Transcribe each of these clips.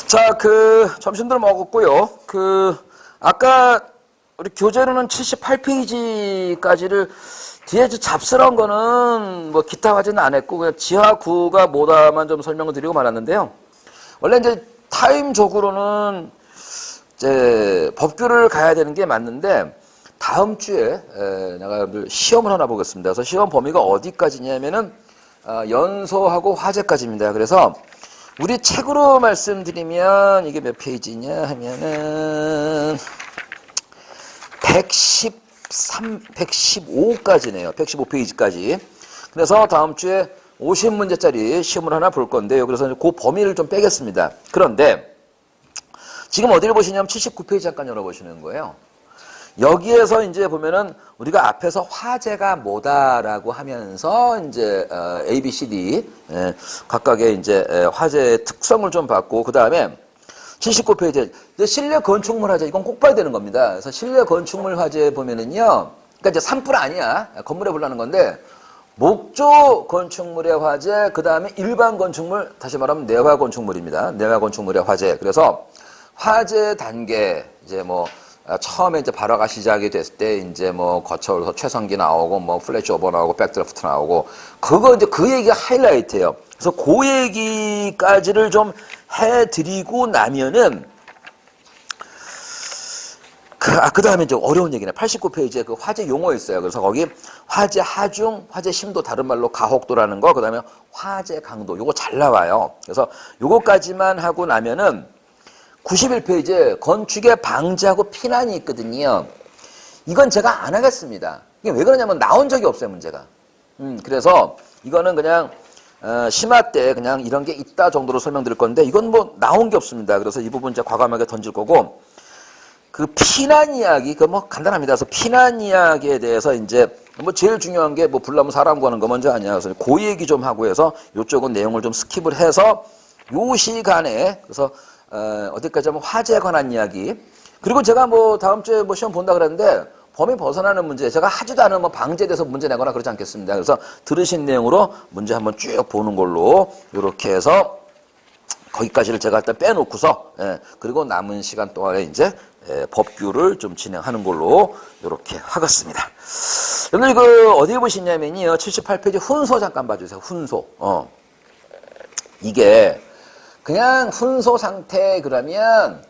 자, 점심들 먹었고요. 아까 우리 교재로는 78페이지까지를 뒤에 잡스러운 거는 뭐 기타 과제는 안 했고 그냥 지하구가 뭐다만 좀 설명을 드리고 말았는데요. 원래 이제 타임적으로는 이제 법규를 가야 되는 게 맞는데 다음 주에 내가 시험을 하나 보겠습니다. 그래서 시험 범위가 어디까지냐면은 연소하고 화제까지입니다. 그래서 우리 책으로 말씀드리면 이게 몇 페이지냐 하면은 115까지네요. 115페이지까지. 그래서 다음 주에 50문제짜리 시험을 하나 볼 건데요. 그래서 그 범위를 좀 빼겠습니다. 그런데 지금 어디를 보시냐면 79페이지 잠깐 열어보시는 거예요. 여기에서 이제 보면은 우리가 앞에서 화제가 뭐다라고 하면서 이제 A, B, C, D 각각의 이제 화제의 특성을 좀 봤고 그 다음에 79페이지 실내 건축물 화재 이건 꼭 봐야 되는 겁니다. 그래서 실내 건축물 화재 보면은요, 그러니까 이제 산불 아니야 건물에 불나는 건데 목조 건축물의 화재 그 다음에 일반 건축물 다시 말하면 내화 건축물입니다. 내화 건축물의 화재. 그래서 화재 단계 이제 뭐 처음에 이제 발화가 시작이 됐을 때 이제 뭐 거쳐서 최성기 나오고 뭐 플래시 오버 나오고 백드래프트 나오고 그거 이제 그 얘기가 하이라이트예요. 그래서 그 얘기까지를 좀 해드리고 나면은 그 다음에 좀 어려운 얘기네. 89페이지에 그 화재 용어 있어요. 그래서 거기 화재 하중, 화재 심도 다른 말로 가혹도라는 거, 그 다음에 화재 강도 요거 잘 나와요. 그래서 요거까지만 하고 나면은 91페이지에 건축에 방지하고 피난이 있거든요. 이건 제가 안 하겠습니다. 이게 왜 그러냐면 나온 적이 없어요, 문제가. 그래서 이거는 그냥 심화 때 그냥 이런 게 있다 정도로 설명드릴 건데 이건 뭐 나온 게 없습니다. 그래서 이 부분 제가 과감하게 던질 거고 그 피난 이야기 그 뭐 간단합니다. 그래서 피난 이야기에 대해서 이제 뭐 제일 중요한 게 뭐 불나면 사람 구하는 거 먼저 아니야. 그래서 그 얘기 좀 하고 해서 이쪽은 내용을 좀 스킵을 해서 요 시간에 그래서 어디까지 하면 화재에 관한 이야기. 그리고 제가 뭐 다음 주에 뭐 시험 본다 그랬는데 범위 벗어나는 문제, 제가 하지도 않은 뭐 방제에 대해서 문제 내거나 그러지 않겠습니다. 그래서 들으신 내용으로 문제 한번 쭉 보는 걸로 이렇게 해서 거기까지를 제가 일단 빼놓고서 그리고 남은 시간 동안에 이제 법규를 좀 진행하는 걸로 이렇게 하겠습니다. 여러분 이거 어디에 보시냐면요. 78페이지 훈소 잠깐 봐주세요. 훈소. 이게 그냥 훈소 상태 그러면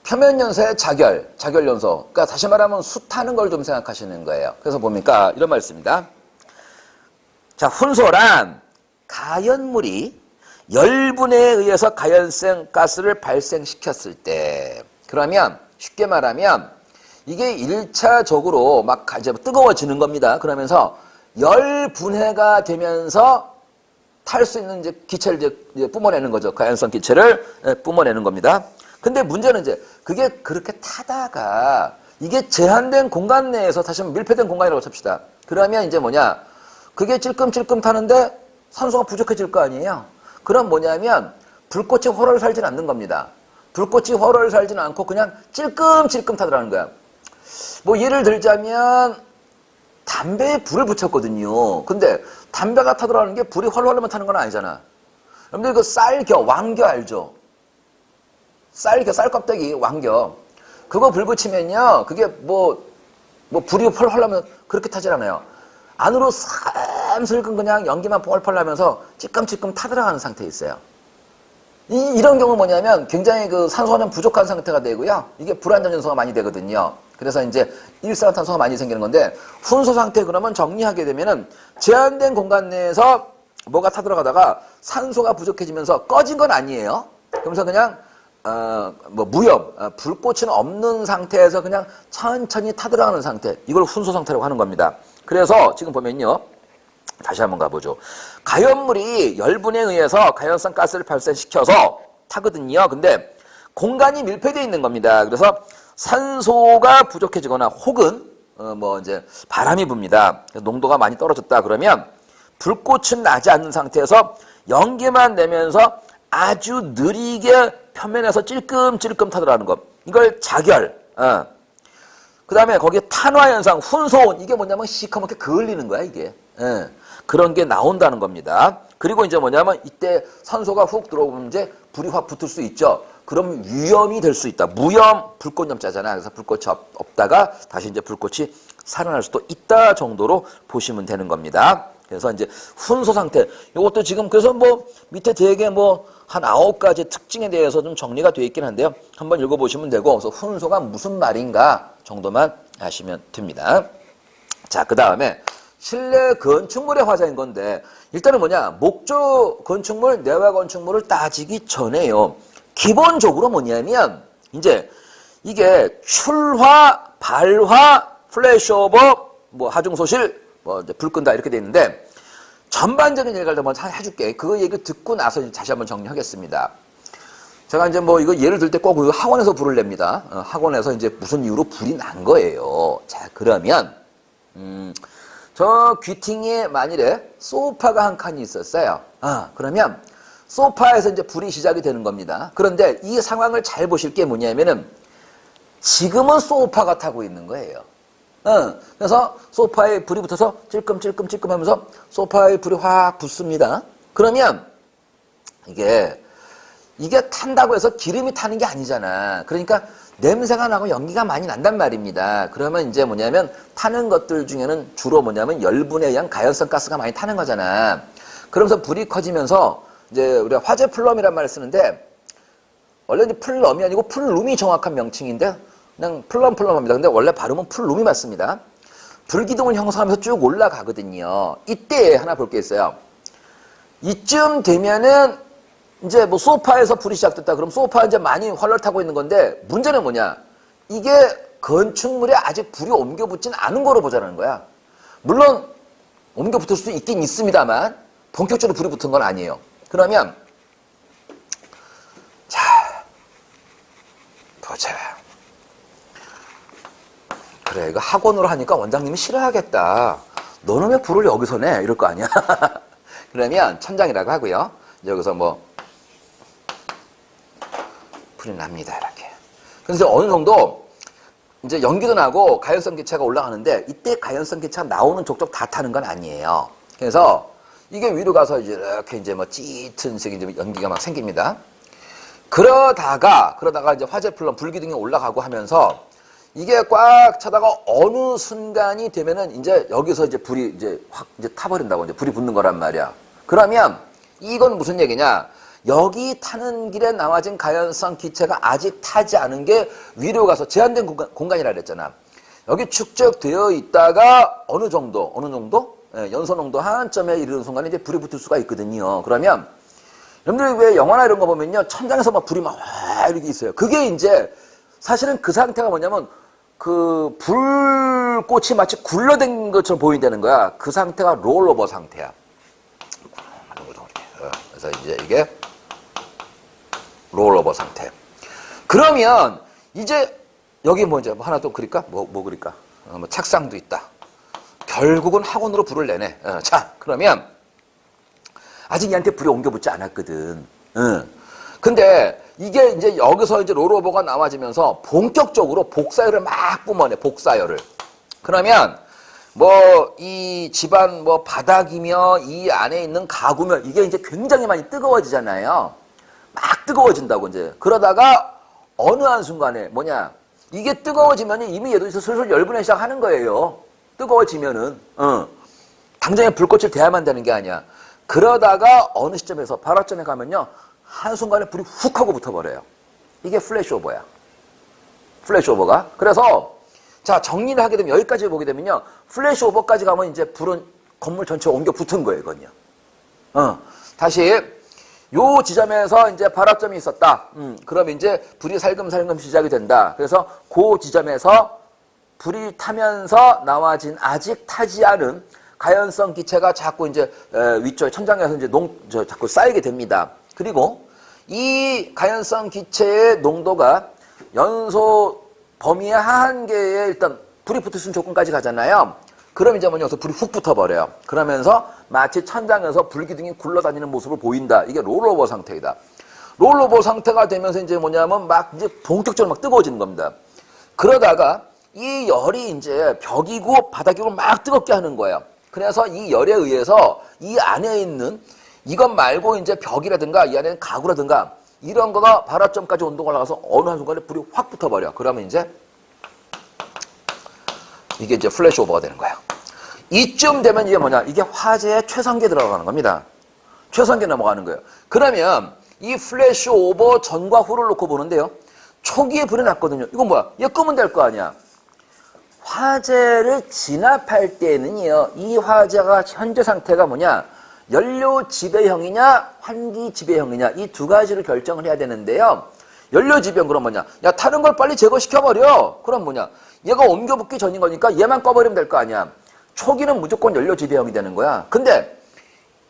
표면 연소의 자결 연소. 그러니까 다시 말하면 숱하는 걸 좀 생각하시는 거예요. 그래서 뭡니까? 이런 말 있습니다. 자, 훈소란 가연물이 열분에 의해서 가연성 가스를 발생시켰을 때 그러면 쉽게 말하면 이게 1차적으로 막 이제 뜨거워지는 겁니다. 그러면서 열분해가 되면서 탈 수 있는 이제 기체를 이제 뿜어내는 거죠. 가연성 기체를 뿜어내는 겁니다. 근데 문제는 이제 그게 그렇게 타다가 이게 제한된 공간 내에서 다시 한번 밀폐된 공간이라고 칩시다. 그러면 이제 뭐냐? 그게 찔끔찔끔 타는데 산소가 부족해질 거 아니에요? 그럼 뭐냐면 불꽃이 활활 살지는 않는 겁니다. 불꽃이 활활 살지는 않고 그냥 찔끔찔끔 타더라는 거야. 뭐 예를 들자면 담배에 불을 붙였거든요. 근데 담배가 타들어가는 게 불이 활활하면 타는 건 아니잖아. 여러분들 그 쌀겨, 왕겨 알죠? 쌀겨, 쌀껍데기, 왕겨. 그거 불 붙이면요. 그게 불이 펄펄하면 그렇게 타질 않아요. 안으로 슬금 그냥 연기만 펄펄 나면서 찔끔찔끔 타들어가는 상태에 있어요. 이런 경우 뭐냐면 굉장히 그 산소가 좀 부족한 상태가 되고요. 이게 불안전 연소가 많이 되거든요. 그래서 이제 일산화탄소가 많이 생기는 건데 훈소 상태 그러면 정리하게 되면은 제한된 공간 내에서 뭐가 타들어가다가 산소가 부족해지면서 꺼진 건 아니에요. 그러면서 그냥 무염, 불꽃은 없는 상태에서 그냥 천천히 타들어가는 상태. 이걸 훈소 상태라고 하는 겁니다. 그래서 지금 보면요. 다시 한번 가보죠. 가연물이 열분에 의해서 가연성 가스를 발생시켜서 타거든요. 근데 공간이 밀폐되어 있는 겁니다. 그래서 산소가 부족해지거나 혹은 이제 바람이 붑니다. 농도가 많이 떨어졌다 그러면 불꽃은 나지 않는 상태에서 연기만 내면서 아주 느리게 표면에서 찔끔찔끔 타들어가는 것. 이걸 자결. 그 다음에 거기에 탄화현상, 훈소온. 이게 뭐냐면 시커멓게 그을리는 거야, 이게. 그런 게 나온다는 겁니다. 그리고 이제 뭐냐면 이때 산소가 훅 들어오면 이제 불이 확 붙을 수 있죠. 그럼 위험이 될 수 있다. 무염, 불꽃염자잖아. 그래서 불꽃이 없다가 다시 이제 불꽃이 살아날 수도 있다 정도로 보시면 되는 겁니다. 그래서 이제 훈소 상태. 이것도 지금 그래서 뭐 밑에 되게 뭐 한 9가지 특징에 대해서 좀 정리가 되어 있긴 한데요. 한번 읽어보시면 되고, 그래서 훈소가 무슨 말인가 정도만 아시면 됩니다. 자, 그 다음에 실내 건축물의 화자인 건데, 일단은 뭐냐, 목조 건축물, 내화 건축물을 따지기 전에요. 기본적으로 뭐냐면, 이제 이게 출화, 발화, 플래시오버, 뭐 하중소실, 뭐 이제 불 끈다 이렇게 돼 있는데, 전반적인 얘기를 한번 해줄게. 그 얘기 듣고 나서 다시 한번 정리하겠습니다. 제가 이제 뭐 이거 예를 들 때 꼭 학원에서 불을 냅니다. 학원에서 이제 무슨 이유로 불이 난 거예요. 자, 그러면, 저 귀퉁이에 만일에 소파가 한 칸이 있었어요. 그러면 소파에서 이제 불이 시작이 되는 겁니다. 그런데 이 상황을 잘 보실 게 뭐냐면은 지금은 소파가 타고 있는 거예요. 그래서 소파에 불이 붙어서 찔끔찔끔 하면서 소파에 불이 확 붙습니다. 그러면 이게 탄다고 해서 기름이 타는 게 아니잖아. 그러니까 냄새가 나고 연기가 많이 난단 말입니다. 그러면 이제 뭐냐면 타는 것들 중에는 주로 뭐냐면 열분에 의한 가연성 가스가 많이 타는 거잖아. 그러면서 불이 커지면서 이제 우리가 화재 플럼이란 말을 쓰는데, 원래 이제 플럼이 아니고 플룸이 정확한 명칭인데 그냥 플럼합니다. 근데 원래 발음은 플룸이 맞습니다. 불기둥을 형성하면서 쭉 올라가거든요. 이때 하나 볼 게 있어요. 이쯤 되면은 이제 뭐 소파에서 불이 시작됐다. 그럼 소파 이제 많이 활활 타고 있는 건데, 문제는 뭐냐? 이게 건축물에 아직 불이 옮겨 붙진 않은 거로 보자는 거야. 물론 옮겨 붙을 수도 있긴 있습니다만 본격적으로 불이 붙은 건 아니에요. 그러면 자, 보자. 그래, 이거 학원으로 하니까 원장님이 싫어하겠다. 너는 왜 불을 여기서 내? 이럴 거 아니야. 그러면 천장이라고 하고요. 여기서 뭐 불이 납니다, 이렇게. 그래서 어느 정도 이제 연기도 나고 가연성 기체가 올라가는데, 이때 가연성 기체가 나오는 족족 다 타는 건 아니에요. 그래서 이게 위로 가서 이제 이렇게 이제 뭐 짙은 색이 이제 연기가 막 생깁니다. 그러다가 이제 화재 플럼 불기둥이 올라가고 하면서 이게 꽉 차다가 어느 순간이 되면은 이제 여기서 이제 불이 이제 확 이제 타버린다고, 이제 불이 붙는 거란 말이야. 그러면 이건 무슨 얘기냐? 여기 타는 길에 나와진 가연성 기체가 아직 타지 않은 게 위로 가서 제한된 공간이라 그랬잖아. 여기 축적되어 있다가 어느 정도 연소 농도 한점에 이르는 순간에 이제 불이 붙을 수가 있거든요. 그러면 여러분들이 왜 영화나 이런 거 보면요, 천장에서 막 불이 막 이렇게 있어요. 그게 이제 사실은 그 상태가 뭐냐면 그 불꽃이 마치 굴러댄 것처럼 보인다는 거야. 그 상태가 롤오버 상태야. 그래서 이제 이게 롤오버 상태. 그러면 이제 여기 뭐 이제 하나 또 그릴까? 뭐 그릴까? 뭐 책상도 있다. 결국은 학원으로 불을 내네. 자, 그러면 아직 얘한테 불이 옮겨 붙지 않았거든. 근데 이게 이제 여기서 이제 롤오버가 나와지면서 본격적으로 복사열을 막 뿜어내, 복사열을. 그러면 뭐 이 집안 뭐 바닥이며 이 안에 있는 가구며 이게 이제 굉장히 많이 뜨거워지잖아요. 막 뜨거워진다고 이제. 그러다가 어느 한순간에 뭐냐, 이게 뜨거워지면 이미 얘도 슬슬 열분해 시작하는 거예요. 뜨거워지면은 당장에 불꽃을 대야만 되는 게 아니야. 그러다가 어느 시점에서 발화점에 가면요, 한순간에 불이 훅 하고 붙어버려요. 이게 플래시오버야. 플래시오버가. 그래서 자, 정리를 하게 되면 여기까지 보게 되면요, 플래시오버까지 가면 이제 불은 건물 전체에 옮겨 붙은 거예요, 이건요. 다시 요 지점에서 이제 발화점이 있었다. 그럼 이제 불이 살금살금 시작이 된다. 그래서 그 지점에서 불이 타면서 나와진 아직 타지 않은 가연성 기체가 자꾸 이제 위쪽 천장에서 이제 자꾸 쌓이게 됩니다. 그리고 이 가연성 기체의 농도가 연소 범위의 한계에 일단 불이 붙을 수 있는 조건까지 가잖아요. 그럼 이제 여기서 불이 훅 붙어버려요. 그러면서 마치 천장에서 불기둥이 굴러다니는 모습을 보인다. 이게 롤오버 상태이다. 롤오버 상태가 되면서 이제 뭐냐면 막 이제 본격적으로 막 뜨거워지는 겁니다. 그러다가 이 열이 이제 벽이고 바닥이고 막 뜨겁게 하는 거예요. 그래서 이 열에 의해서 이 안에 있는 이것 말고 이제 벽이라든가 이 안에는 가구라든가 이런 거가 발화점까지 온도가 올라가서 어느 한순간에 불이 확 붙어버려. 그러면 이제 이게 이제 플래시 오버가 되는 거예요. 이쯤 되면 이게 뭐냐? 이게 화재의 최상기에 들어가는 겁니다. 최상기에 넘어가는 거예요. 그러면 이 플래시 오버 전과 후를 놓고 보는데요. 초기에 불이 났거든요. 이건 뭐야? 얘 끄면 될 거 아니야. 화재를 진압할 때는요. 이 화재가 현재 상태가 뭐냐? 연료 지배형이냐 환기 지배형이냐 이 두 가지를 결정을 해야 되는데요. 연료 지배형 그럼 뭐냐? 야 타는 걸 빨리 제거시켜버려. 그럼 뭐냐? 얘가 옮겨 붙기 전인 거니까 얘만 꺼버리면 될 거 아니야. 초기는 무조건 연료 지배형이 되는 거야. 근데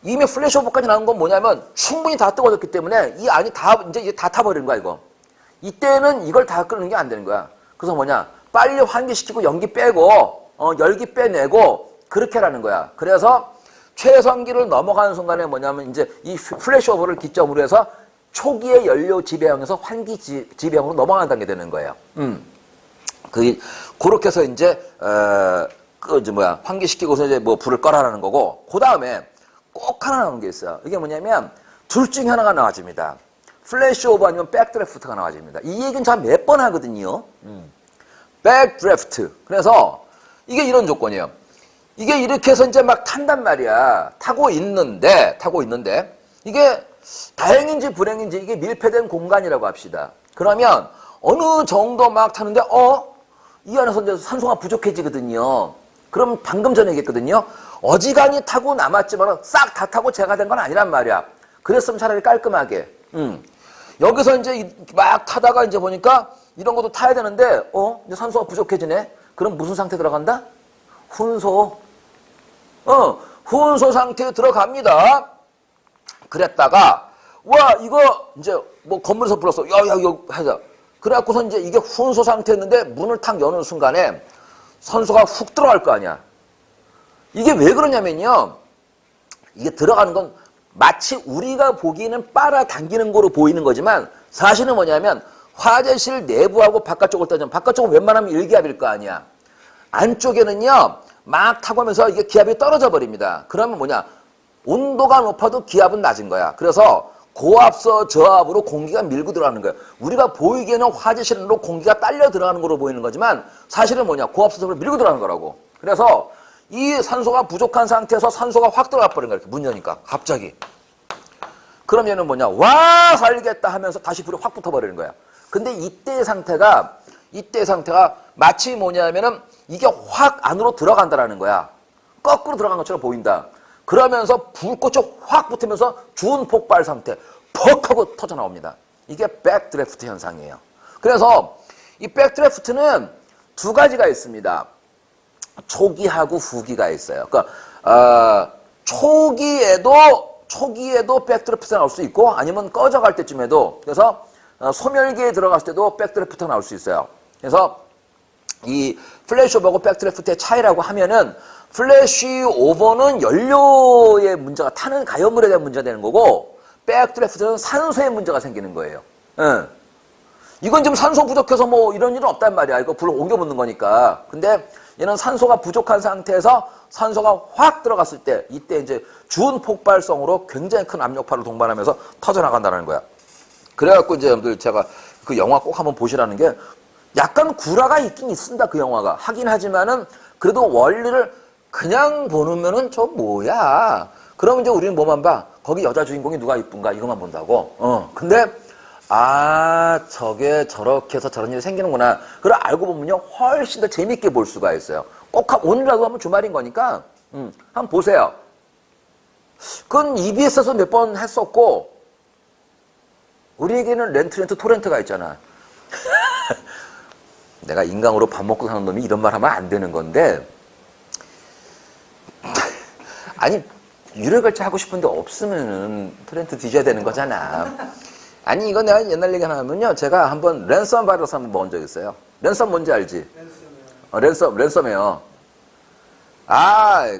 이미 플래시 오버까지 나온 건 뭐냐면 충분히 다 뜨거워졌기 때문에 이 안이 다 이제 다 타버리는 거야 이거. 이때는 이걸 다 끄는 게 안 되는 거야. 그래서 뭐냐? 빨리 환기시키고 연기 빼고 열기 빼내고 그렇게 하라는 거야. 그래서 최상기를 넘어가는 순간에 뭐냐면 이제 이 플래시 오버를 기점으로 해서 초기의 연료 지배형에서 환기 지배형으로 넘어간다는 게 되는 거예요. 그렇게 해서 이제 환기시키고서 이제 뭐 불을 꺼라라는 거고 그 다음에 꼭 하나 나오는 게 있어요. 이게 뭐냐면 둘 중에 하나가 나와집니다. 플래시 오버 아니면 백드래프트가 나와집니다. 이 얘기는 제가 몇 번 하거든요. 백드래프트. 그래서 이게 이런 조건이에요. 이게 이렇게 해서 이제 막 탄단 말이야. 타고 있는데 이게 다행인지 불행인지 이게 밀폐된 공간이라고 합시다. 그러면 어느 정도 막 타는데 이 안에서 이제 산소가 부족해지거든요. 그럼 방금 전에 얘기했거든요. 어지간히 타고 남았지만 싹 다 타고 제가 된 건 아니란 말이야. 그랬으면 차라리 깔끔하게. 여기서 이제 막 타다가 이제 보니까 이런 것도 타야 되는데 이제 산소가 부족해지네. 그럼 무슨 상태 들어간다? 훈소. 훈소 상태에 들어갑니다. 그랬다가 와 이거 이제 뭐 건물에서 불렀어. 야 이거 하자. 그래갖고서 이제 이게 훈소 상태였는데 문을 탁 여는 순간에 산소가 훅 들어갈 거 아니야. 이게 왜 그러냐면요. 이게 들어가는 건 마치 우리가 보기에는 빨아당기는 거로 보이는 거지만 사실은 뭐냐면 화재실 내부하고 바깥쪽을 따지면 바깥쪽은 웬만하면 일기압일 거 아니야. 안쪽에는요. 막 타고 하면서 이게 기압이 떨어져 버립니다. 그러면 뭐냐. 온도가 높아도 기압은 낮은 거야. 그래서 고압서 저압으로 공기가 밀고 들어가는 거예요. 우리가 보이기에는 화재실로 공기가 딸려 들어가는 거로 보이는 거지만 사실은 뭐냐. 고압서 저압으로 밀고 들어가는 거라고. 그래서 이 산소가 부족한 상태에서 산소가 확 들어가 버린 거야. 이렇게 문 여니까 갑자기. 그럼 얘는 뭐냐. 와 살겠다 하면서 다시 불이 확 붙어버리는 거야. 근데 이때의 상태가 마치 뭐냐면은 이게 확 안으로 들어간다라는 거야. 거꾸로 들어간 것처럼 보인다. 그러면서 불꽃이 확 붙으면서 준 폭발 상태. 퍽 하고 터져 나옵니다. 이게 백드래프트 현상이에요. 그래서 이 백드래프트는 두 가지가 있습니다. 초기하고 후기가 있어요. 그러니까 초기에도 백드래프트가 나올 수 있고 아니면 꺼져갈 때쯤에도 그래서 소멸기에 들어갔을 때도 백드래프트가 나올 수 있어요. 그래서 이 플래시 오버하고 백드래프트의 차이라고 하면은 플래시 오버는 연료의 문제가 타는 가열물에 대한 문제가 되는 거고 백드래프트는 산소의 문제가 생기는 거예요. 이건 지금 산소 부족해서 뭐 이런 일은 없단 말이야. 이거 불을 옮겨 붙는 거니까. 근데 얘는 산소가 부족한 상태에서 산소가 확 들어갔을 때 이때 이제 준 폭발성으로 굉장히 큰 압력파를 동반하면서 터져나간다는 거야. 그래갖고 이제 여러분들 제가 그 영화 꼭 한번 보시라는 게 약간 구라가 있긴 있습니다. 그 영화가. 하긴 하지만은 그래도 원리를 그냥 보면은 저 뭐야. 그러면 이제 우리는 뭐만 봐. 거기 여자 주인공이 누가 이쁜가 이것만 본다고. 근데 저게 저렇게 해서 저런 일이 생기는구나. 그걸 알고 보면요. 훨씬 더 재밌게 볼 수가 있어요. 꼭 오늘이라도 한번 주말인 거니까 한번 보세요. 그건 EBS에서 몇 번 했었고 우리에게는 렌트 토렌트가 있잖아. 내가 인강으로 밥 먹고 사는 놈이 이런 말 하면 안 되는 건데 아니 유료결제 하고 싶은데 없으면은 토렌트 뒤져야 되는 거잖아. 아니 이거 내가 옛날 얘기 하나 하면요. 제가 한번 랜섬 바이러스 한번 먹은 적 있어요. 랜섬 뭔지 알지? 랜섬이요.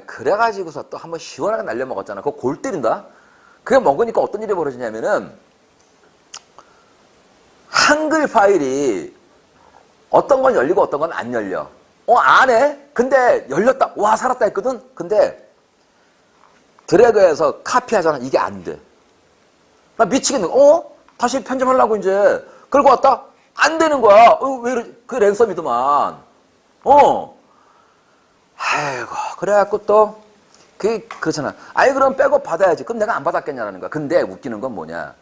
그래가지고서 또 한번 시원하게 날려 먹었잖아. 그거 골 때린다? 그게 먹으니까 어떤 일이 벌어지냐면은 한글 파일이 어떤 건 열리고 어떤 건 안 열려. 안 해? 근데 열렸다. 와, 살았다 했거든? 근데 드래그해서 카피하잖아. 이게 안 돼. 나 미치겠는 거야. 다시 편집하려고 이제 끌고 왔다? 안 되는 거야. 왜 이러, 그 랜섬이더만. 아이고, 그래갖고 또, 그렇잖아. 아니, 그럼 백업 받아야지. 그럼 내가 안 받았겠냐라는 거야. 근데 웃기는 건 뭐냐.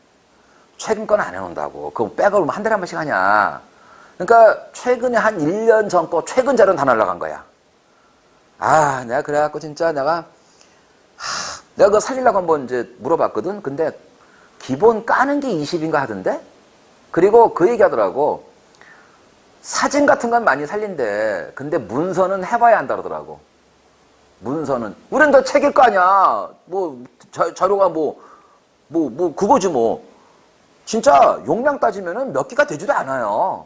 최근 건 안 해놓는다고. 그럼 백업을 한 달에 한 번씩 하냐. 그러니까 최근에 한 1년 전 거 최근 자료는 다 날라간 거야. 아, 내가 그래갖고 진짜 내가 그거 살리려고 한번 이제 물어봤거든. 근데 기본 까는 게 20인가 하던데? 그리고 그 얘기 하더라고. 사진 같은 건 많이 살린대. 근데 문서는 해봐야 한다 그러더라고. 문서는. 우린 더 책일 거 아니야. 뭐, 자료가 그거지 뭐. 진짜 용량 따지면은 몇 기가 되지도 않아요.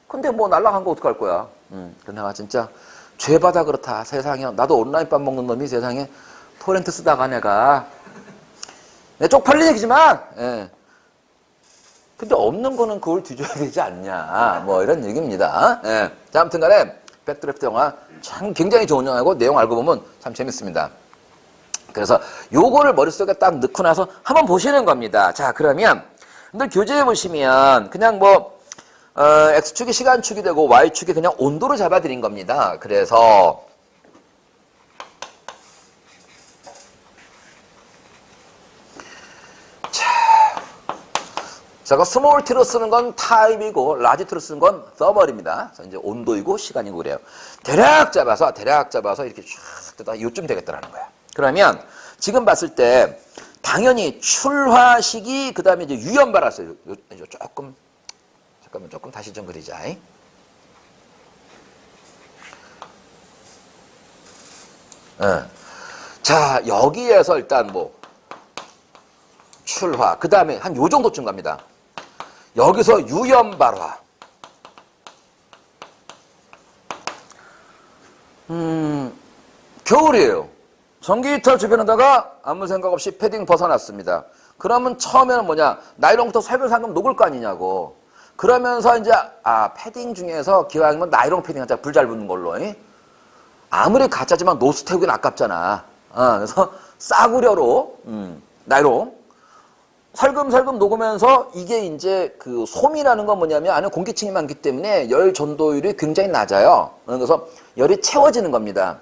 근데 뭐 날라간 거 어떡할 거야. 근데 내가 진짜 죄받아 그렇다. 세상에. 나도 온라인밥 먹는 놈이 세상에 토렌트 쓰다가 내가 쪽팔린 얘기지만, 예. 근데 없는 거는 그걸 뒤져야 되지 않냐. 뭐 이런 얘기입니다. 예. 자, 아무튼 간에 백드래프트 영화 참 굉장히 좋은 영화고 내용 알고 보면 참 재밌습니다. 그래서 요거를 머릿속에 딱 넣고 나서 한번 보시는 겁니다. 자, 그러면 근데 교재에 보시면 그냥 뭐 X축이 시간축이 되고 Y축이 그냥 온도를 잡아드린 겁니다. 그래서 제가 스몰 t로 쓰는 건 타임이고 라지 t로 쓰는 건 서멀입니다. 그래서 이제 온도이고 시간이고 그래요. 대략 잡아서 이렇게 쫙 뜨다 요쯤 되겠다라는 거야. 그러면 지금 봤을 때 당연히 출화식이 그다음에 이제 유연발화서 조금 다시 좀 그리자. 자, 여기에서 일단 뭐 출화 그다음에 한 요 정도쯤 갑니다. 여기서 유연발화. 겨울이에요. 전기 히터 주변에다가 아무 생각 없이 패딩 벗어놨습니다. 그러면 처음에는 뭐냐, 나이론부터 살금살금 녹을 거 아니냐고. 그러면서 이제 패딩 중에서 기왕이면 나이론 패딩 하자. 불 잘 붙는 걸로. 아무리 가짜지만 노스 태우긴 아깝잖아. 그래서 싸구려로 나이론 살금살금 녹으면서 이게 이제 그 솜이라는 건 뭐냐면 안에 공기층이 많기 때문에 열 전도율이 굉장히 낮아요. 그래서 열이 채워지는 겁니다.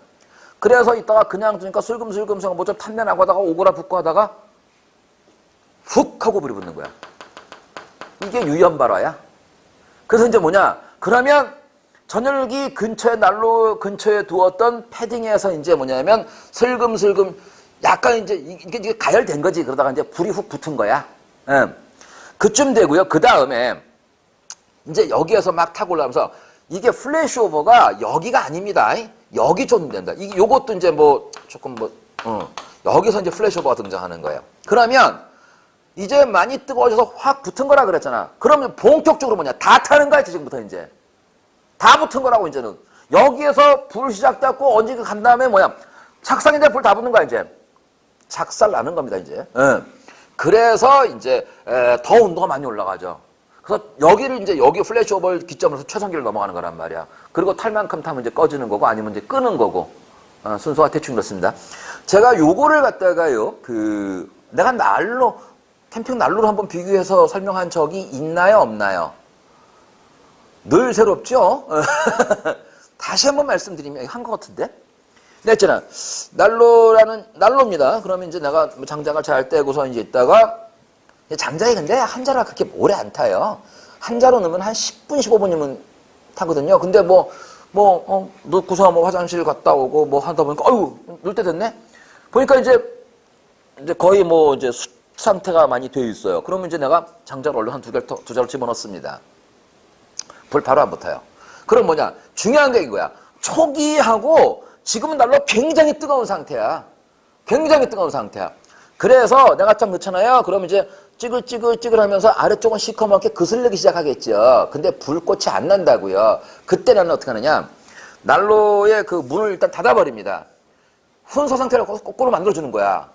그래서 이따가 그냥 두니까 슬금슬금 뭐 좀 탄내나고 하다가 오그라 붙고 하다가 훅 하고 불이 붙는 거야. 이게 유연발화야. 그래서 이제 뭐냐, 그러면 전열기 근처에 난로 근처에 두었던 패딩에서 이제 뭐냐면 슬금슬금 약간 이제 이게 가열된 거지. 그러다가 이제 불이 훅 붙은 거야. 그쯤 되고요. 그 다음에 이제 여기에서 막 타고 올라가면서 이게 플래시오버가 여기가 아닙니다. 여기 좀 된다. 요것도 이제 뭐 조금 여기서 이제 플래시오버가 등장하는 거예요. 그러면 이제 많이 뜨거워져서 확 붙은 거라 그랬잖아. 그러면 본격적으로 뭐냐, 다 타는 거야 지금부터 이제. 다 붙은 거라고 이제는. 여기에서 불 시작됐고 언제 간 다음에 뭐야, 착상인데 불 다 붙는 거야 이제. 착살 나는 겁니다 이제. 그래서 이제 더 온도가 많이 올라가죠. 그래서 여기를 이제 여기 플래시오버를 기점으로 해서 최상기를 넘어가는 거란 말이야. 그리고 탈 만큼 타면 이제 꺼지는 거고 아니면 이제 끄는 거고. 순서가 대충 그렇습니다. 제가 요거를 갖다가요, 내가 캠핑 난로로 한번 비교해서 설명한 적이 있나요 없나요? 늘 새롭죠? 다시 한번 말씀드리면 한 것 같은데? 내가 있잖아. 난로입니다. 그러면 이제 내가 장작을 잘 떼고서 이제 있다가, 장작이 근데 한 자루가 그렇게 오래 안 타요. 한 자루 넣으면 한 10분, 15분이면 타거든요. 근데 넣고서 뭐 화장실 갔다 오고 뭐 하다 보니까, 넣을 때 됐네? 보니까 이제 거의 뭐 이제 숯 상태가 많이 되어 있어요. 그러면 이제 내가 장작을 얼른 한 두 자루 집어넣습니다. 불 바로 안 붙어요. 그럼 뭐냐? 중요한 게 이거야. 초기하고 지금은 난로 굉장히 뜨거운 상태야. 굉장히 뜨거운 상태야. 그래서 내가 딱 넣잖아요. 그러면 이제 찌글찌글 하면서 아래쪽은 시커멓게 그슬리기 시작하겠죠. 근데 불꽃이 안 난다고요. 그때 나는 어떻게 하느냐. 난로의 그 문을 일단 닫아버립니다. 훈서 상태를 거꾸로 만들어주는 거야.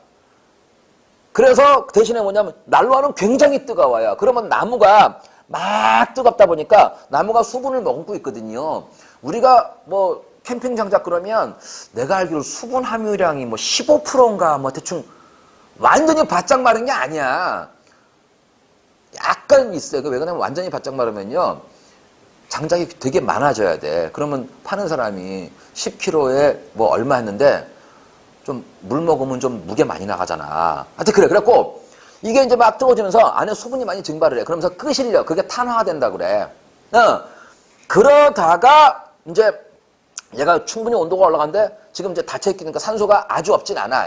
그래서 대신에 뭐냐면 난로는 굉장히 뜨거워요. 그러면 나무가 막 뜨겁다 보니까 나무가 수분을 머금고 있거든요. 우리가 뭐 캠핑 장작 그러면 내가 알기로 수분 함유량이 뭐 15%인가 뭐 대충 완전히 바짝 마른 게 아니야. 약간 있어요. 왜 그러냐면 완전히 바짝 마르면요. 장작이 되게 많아져야 돼. 그러면 파는 사람이 10kg에 뭐 얼마 했는데 좀 물 먹으면 좀 무게 많이 나가잖아. 하여튼 그래. 그래갖고 이게 이제 막 뜨거워지면서 안에 수분이 많이 증발을 해. 그러면서 끄실려. 그게 탄화된다 그래. 그러다가 이제 얘가 충분히 온도가 올라간데 지금 이제 닫혀있으니까 산소가 아주 없진 않아.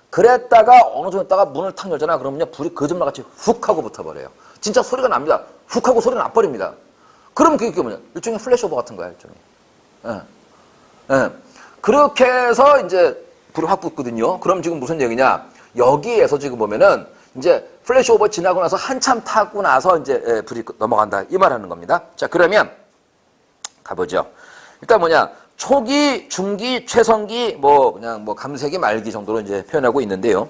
그랬다가 어느 정도 있다가 문을 탁 열잖아. 그러면요 불이 거짓말같이 훅 하고 붙어버려요. 진짜 소리가 납니다. 훅 하고 소리가 나버립니다. 그럼 그게 뭐냐? 일종의 플래시오버 같은 거야, 일종의. 그렇게 해서 이제 불이 확 붙거든요. 그럼 지금 무슨 얘기냐? 여기에서 지금 보면은 이제 플래시오버 지나고 나서 한참 타고 나서 이제 불이 넘어간다. 이 말하는 겁니다. 자, 그러면 가보죠. 일단 뭐냐? 초기, 중기, 최성기, 뭐 그냥 뭐 감세기, 말기 정도로 이제 표현하고 있는데요.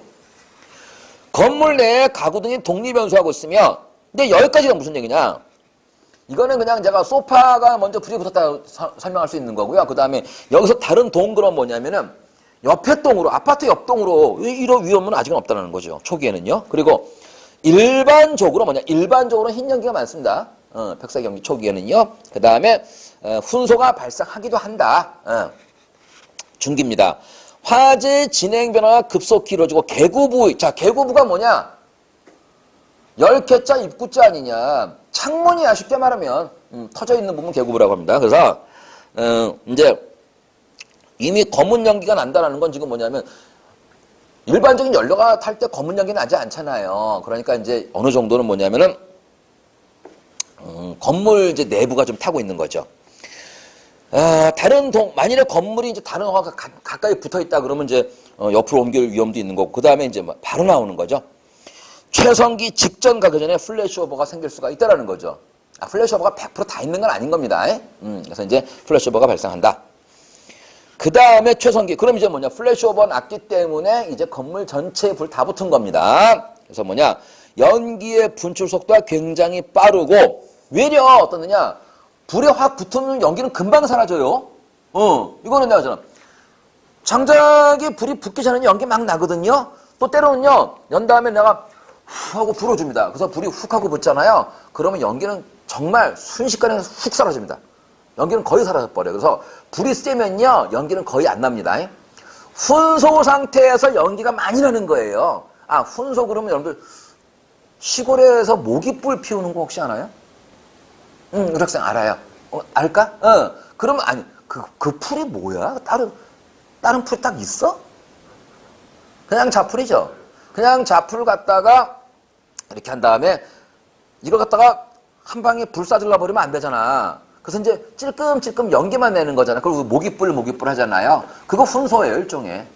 건물 내에 가구 등이 독립연소하고 있으면, 근데 여기까지가 무슨 얘기냐? 이거는 그냥 제가 소파가 먼저 불이 붙었다 설명할 수 있는 거고요. 그 다음에 여기서 다른 동그란 뭐냐면은 옆에 동으로, 아파트 옆 동으로 이런 위험은 아직은 없다는 거죠. 초기에는요. 그리고 일반적으로 뭐냐? 일반적으로 흰 연기가 많습니다. 벽사 경기 초기에는요. 그 다음에 훈소가 발생하기도 한다. 중기입니다. 화재 진행 변화가 급속히 이루어지고 개구부. 자, 개구부가 뭐냐? 10개짜 입구자 아니냐. 창문이야, 쉽게 말하면. 터져 있는 부분 개구부라고 합니다. 그래서 이제 이미 검은 연기가 난다라는 건 지금 뭐냐면 일반적인 연료가 탈 때 검은 연기 나지 않잖아요. 그러니까 이제 어느 정도는 뭐냐면은 건물 이제 내부가 좀 타고 있는 거죠. 만일에 건물이 이제 다른 화가 가까이 붙어 있다 그러면 이제 옆으로 옮길 위험도 있는 거고, 그 다음에 이제 바로 나오는 거죠. 최성기 직전 가기 전에 플래시오버가 생길 수가 있다라는 거죠. 플래시오버가 100% 다 있는 건 아닌 겁니다. 그래서 이제 플래시오버가 발생한다. 그 다음에 최성기. 그럼 이제 뭐냐? 플래시오버가 났기 때문에 이제 건물 전체에 불 다 붙은 겁니다. 그래서 뭐냐? 연기의 분출 속도가 굉장히 빠르고, 외려 어떠느냐? 불에 확 붙으면 연기는 금방 사라져요. 이거는 내가 잖아. 장작에 불이 붙기 전에는 연기 막 나거든요. 또 때로는요, 연 다음에 내가 후 하고 불어줍니다. 그래서 불이 훅 하고 붙잖아요. 그러면 연기는 정말 순식간에 훅 사라집니다. 연기는 거의 사라져버려요. 그래서 불이 세면요, 연기는 거의 안 납니다. 훈소 상태에서 연기가 많이 나는 거예요. 훈소 그러면 여러분들 시골에서 모깃불 피우는 거 혹시 아나요? 우리 학생 알아요. 알까? 그러면 아니 그 풀이 뭐야? 다른 풀이 딱 있어? 그냥 자풀이죠. 그냥 자풀 갖다가 이렇게 한 다음에 이걸 갖다가 한 방에 불 쏴질러 버리면 안 되잖아. 그래서 이제 찔끔찔끔 연기만 내는 거잖아. 그리고 모깃불 하잖아요. 그거 훈소예요, 일종의.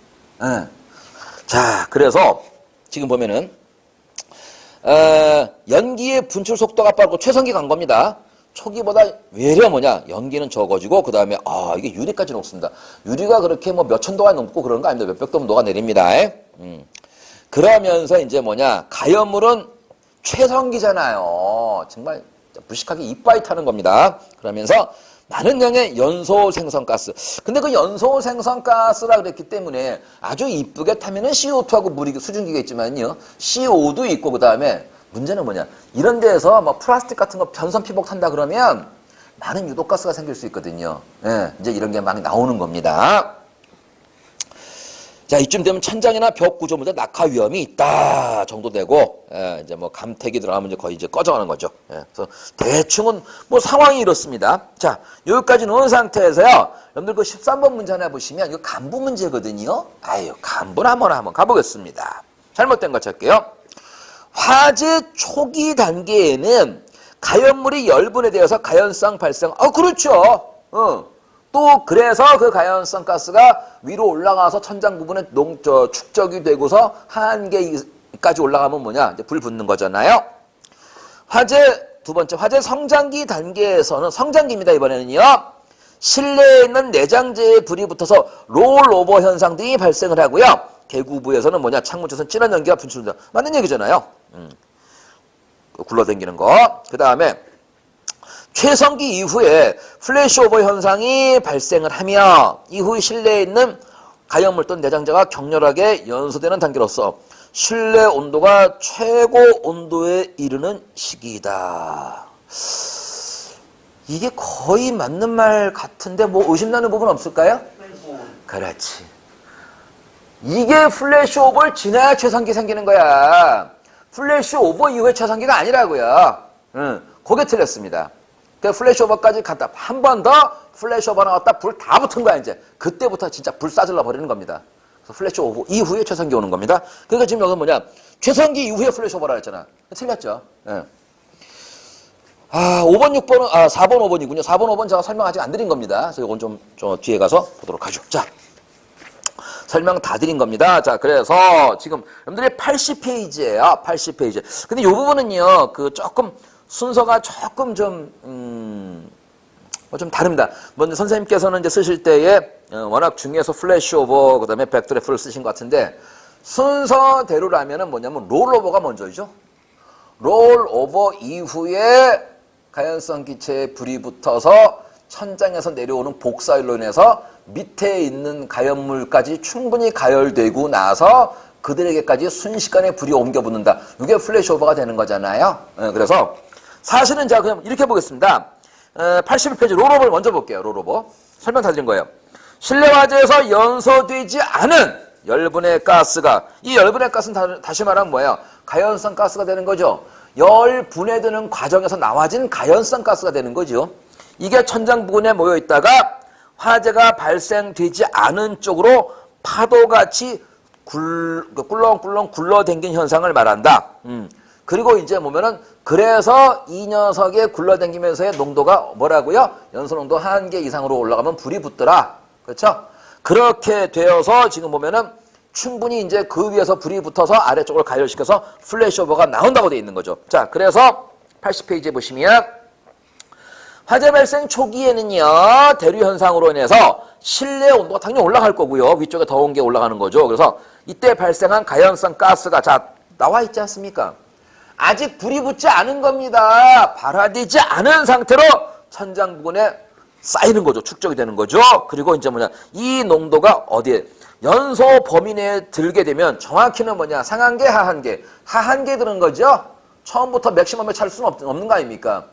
자, 그래서 지금 보면은 연기의 분출 속도가 빠르고 최성기 간 겁니다. 초기보다 외려 뭐냐? 연기는 적어지고, 그 다음에, 이게 유리까지 녹습니다. 유리가 그렇게 뭐 몇천 도가 넘고 그런 거 아닙니다. 몇백 도 녹아내립니다. 그러면서 이제 뭐냐? 가연물은 최성기잖아요. 정말 무식하게 이빠이 타는 겁니다. 그러면서 많은 양의 연소 생성가스. 근데 그 연소 생성가스라 그랬기 때문에 아주 이쁘게 타면은 CO2하고 물이 수증기가 있지만요. CO도 있고, 그 다음에 문제는 뭐냐? 이런 데에서 뭐 플라스틱 같은 거 변선 피복 탄다 그러면 많은 유독가스가 생길 수 있거든요. 이제 이런 게 막 나오는 겁니다. 자, 이쯤 되면 천장이나 벽 구조 문제 낙하 위험이 있다 정도 되고, 이제 뭐 감택이 들어가면 이제 거의 이제 꺼져가는 거죠. 그래서 대충은 뭐 상황이 이렇습니다. 자, 여기까지 놓은 상태에서요. 여러분들 그 13번 문제 하나 보시면 이거 간부 문제거든요. 간부나 한번 가보겠습니다. 잘못된 거 찾게요. 화재 초기 단계에는 가연물이 열분에 대해서 가연성 발생. 그렇죠. 또 그래서 그 가연성 가스가 위로 올라가서 천장 부분에 축적이 되고서 한계까지 올라가면 뭐냐? 이제 불 붙는 거잖아요. 두 번째 화재 성장기 단계에서는 성장기입니다. 이번에는요. 실내에 있는 내장재에 불이 붙어서 롤오버 현상 등이 발생을 하고요. 개구부에서는 뭐냐? 창문 쪽에서 진한 연기가 분출된다. 맞는 얘기잖아요. 굴러다니는 거. 그 다음에 최성기 이후에 플래시오버 현상이 발생을 하며 이후 실내에 있는 가연물 또는 내장자가 격렬하게 연소되는 단계로서 실내 온도가 최고 온도에 이르는 시기이다. 이게 거의 맞는 말 같은데 뭐 의심나는 부분 없을까요? 그렇지. 이게 플래시오버를 지나야 최상기 생기는 거야. 플래시오버 이후에 최상기가 아니라고요. 그게 틀렸습니다. 그 플래시오버까지 갔다 한 번 더 플래시오버 나왔다 불 다 붙은 거야 이제. 그때부터 진짜 불 쏴질러 버리는 겁니다. 그래서 플래시오버 이후에 최상기 오는 겁니다. 그러니까 지금 여기 뭐냐, 최상기 이후에 플래시오버라 했잖아. 틀렸죠. 예. 5번, 6번은, 4번, 5번이군요. 4번, 5번 제가 설명 아직 안 드린 겁니다. 그래서 이건 좀 뒤에 가서 보도록 하죠. 자, 설명 다 드린 겁니다. 자, 그래서 지금 여러분들이 80페이지예요. 80페이지. 근데 이 부분은요, 조금 순서가 조금 좀 다릅니다. 먼저 선생님께서는 이제 쓰실 때에 워낙 중요해서 플래시오버, 그 다음에 백드래프트를 쓰신 것 같은데, 순서대로라면은 뭐냐면 롤오버가 먼저죠. 롤오버 이후에 가연성 기체에 불이 붙어서 천장에서 내려오는 복사율로 인해서 밑에 있는 가연물까지 충분히 가열되고 나서 그들에게까지 순식간에 불이 옮겨 붙는다. 이게 플래시오버가 되는 거잖아요. 그래서 사실은 제가 그냥 이렇게 보겠습니다. 81페이지 롤오버를 먼저 볼게요. 롤오버. 설명 다 드린 거예요. 실내 화재에서 연소되지 않은 열분의 가스가, 이 열분의 가스는 다시 말하면 뭐예요? 가연성 가스가 되는 거죠. 열 분해되는 과정에서 나와진 가연성 가스가 되는 거죠. 이게 천장 부근에 모여 있다가 화재가 발생되지 않은 쪽으로 파도같이 꿀렁꿀렁 굴러댕긴 현상을 말한다. 그리고 이제 보면은 그래서 이 녀석의 굴러댕기면서의 농도가 뭐라고요? 연소농도 한계 이상으로 올라가면 불이 붙더라. 그렇죠? 그렇게 되어서 지금 보면은 충분히 이제 그 위에서 불이 붙어서 아래쪽을 가열시켜서 플래시오버가 나온다고 되어 있는 거죠. 자, 그래서 80페이지에 보시면 화재 발생 초기에는요, 대류 현상으로 인해서 실내 온도가 당연히 올라갈 거고요. 위쪽에 더운 게 올라가는 거죠. 그래서 이때 발생한 가연성 가스가 자 나와 있지 않습니까? 아직 불이 붙지 않은 겁니다. 발화되지 않은 상태로 천장 부근에 쌓이는 거죠. 축적이 되는 거죠. 그리고 이제 뭐냐, 이 농도가 어디에 연소 범위 내에 들게 되면 정확히는 뭐냐, 상한계, 하한계. 하한계에 드는 거죠. 처음부터 맥시멈에 찰 수는 없는 거 아닙니까?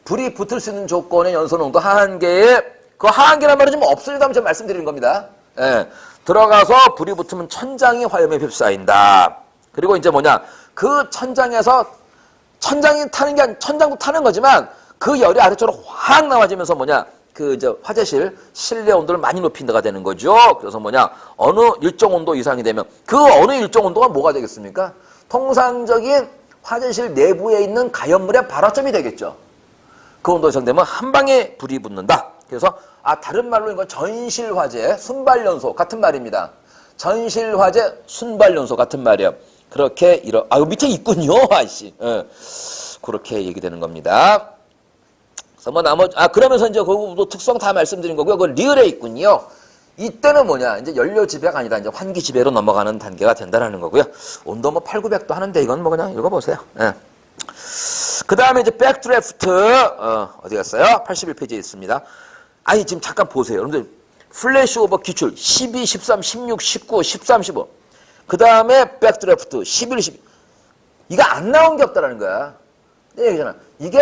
불이 붙을 수 있는 조건의 연소 농도 하한계에, 그 하한계란 말은 좀 없으리다면 제가 말씀드리는 겁니다. 예. 들어가서 불이 붙으면 천장이 화염에 휩싸인다. 그리고 이제 뭐냐, 그 천장에서 천장이 타는 게 천장도 타는 거지만 그 열이 아래쪽으로 확 나와지면서 뭐냐, 이제 화재실 실내 온도를 많이 높인 데가 되는 거죠. 그래서 뭐냐, 어느 일정 온도 이상이 되면 그 어느 일정 온도가 뭐가 되겠습니까? 통상적인 화재실 내부에 있는 가연물의 발화점이 되겠죠. 그 온도 이상 되면 한 방에 불이 붙는다. 그래서 다른 말로 이건 전실 화재, 순발연소 같은 말입니다. 전실 화재, 순발연소 같은 말이에요. 그렇게 밑에 있군요, 아이씨. 그렇게 얘기되는 겁니다. 그래서 뭐 그러면서 이제 그것도 특성 다 말씀드린 거고요. 그 리을에 있군요. 이때는 뭐냐, 이제 연료 지배가 아니라 이제 환기 지배로 넘어가는 단계가 된다는 거고요. 온도 뭐 8, 900도 하는데 이건 뭐 그냥 읽어보세요. 그 다음에 이제 백드래프트, 어디 갔어요? 81페이지에 있습니다. 아니, 지금 잠깐 보세요. 여러분들, 플래시오버 기출 12, 13, 16, 19, 13, 15. 그 다음에 백드래프트 11, 12. 이거 안 나온 게 없다라는 거야. 내 얘기잖아. 이게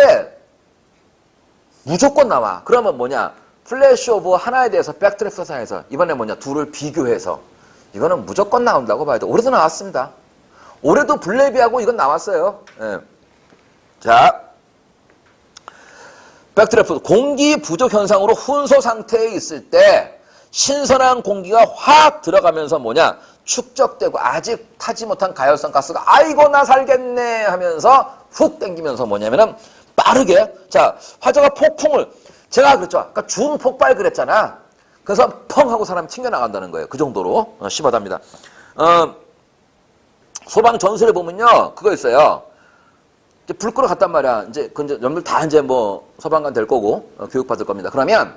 무조건 나와. 그러면 뭐냐, 플래시오버 하나에 대해서 백드래프트 상에서 이번에 뭐냐, 둘을 비교해서 이거는 무조건 나온다고 봐야 돼. 올해도 나왔습니다. 올해도 블레비하고 이건 나왔어요. 예. 자, 백드래프트. 공기 부족 현상으로 훈소 상태에 있을 때 신선한 공기가 확 들어가면서 뭐냐, 축적되고 아직 타지 못한 가열성 가스가 아이고 나 살겠네 하면서 훅 땡기면서 뭐냐면은 빠르게, 자, 화재가 폭풍을, 제가 그랬죠. 아까 준 폭발 그랬잖아. 그래서 펑 하고 사람이 튕겨나간다는 거예요. 그 정도로 심하답니다. 소방 전술에 보면요, 그거 있어요. 이제 불 끄러 갔단 말이야. 이제 여러분들 다 이제 뭐 소방관 될 거고 교육 받을 겁니다. 그러면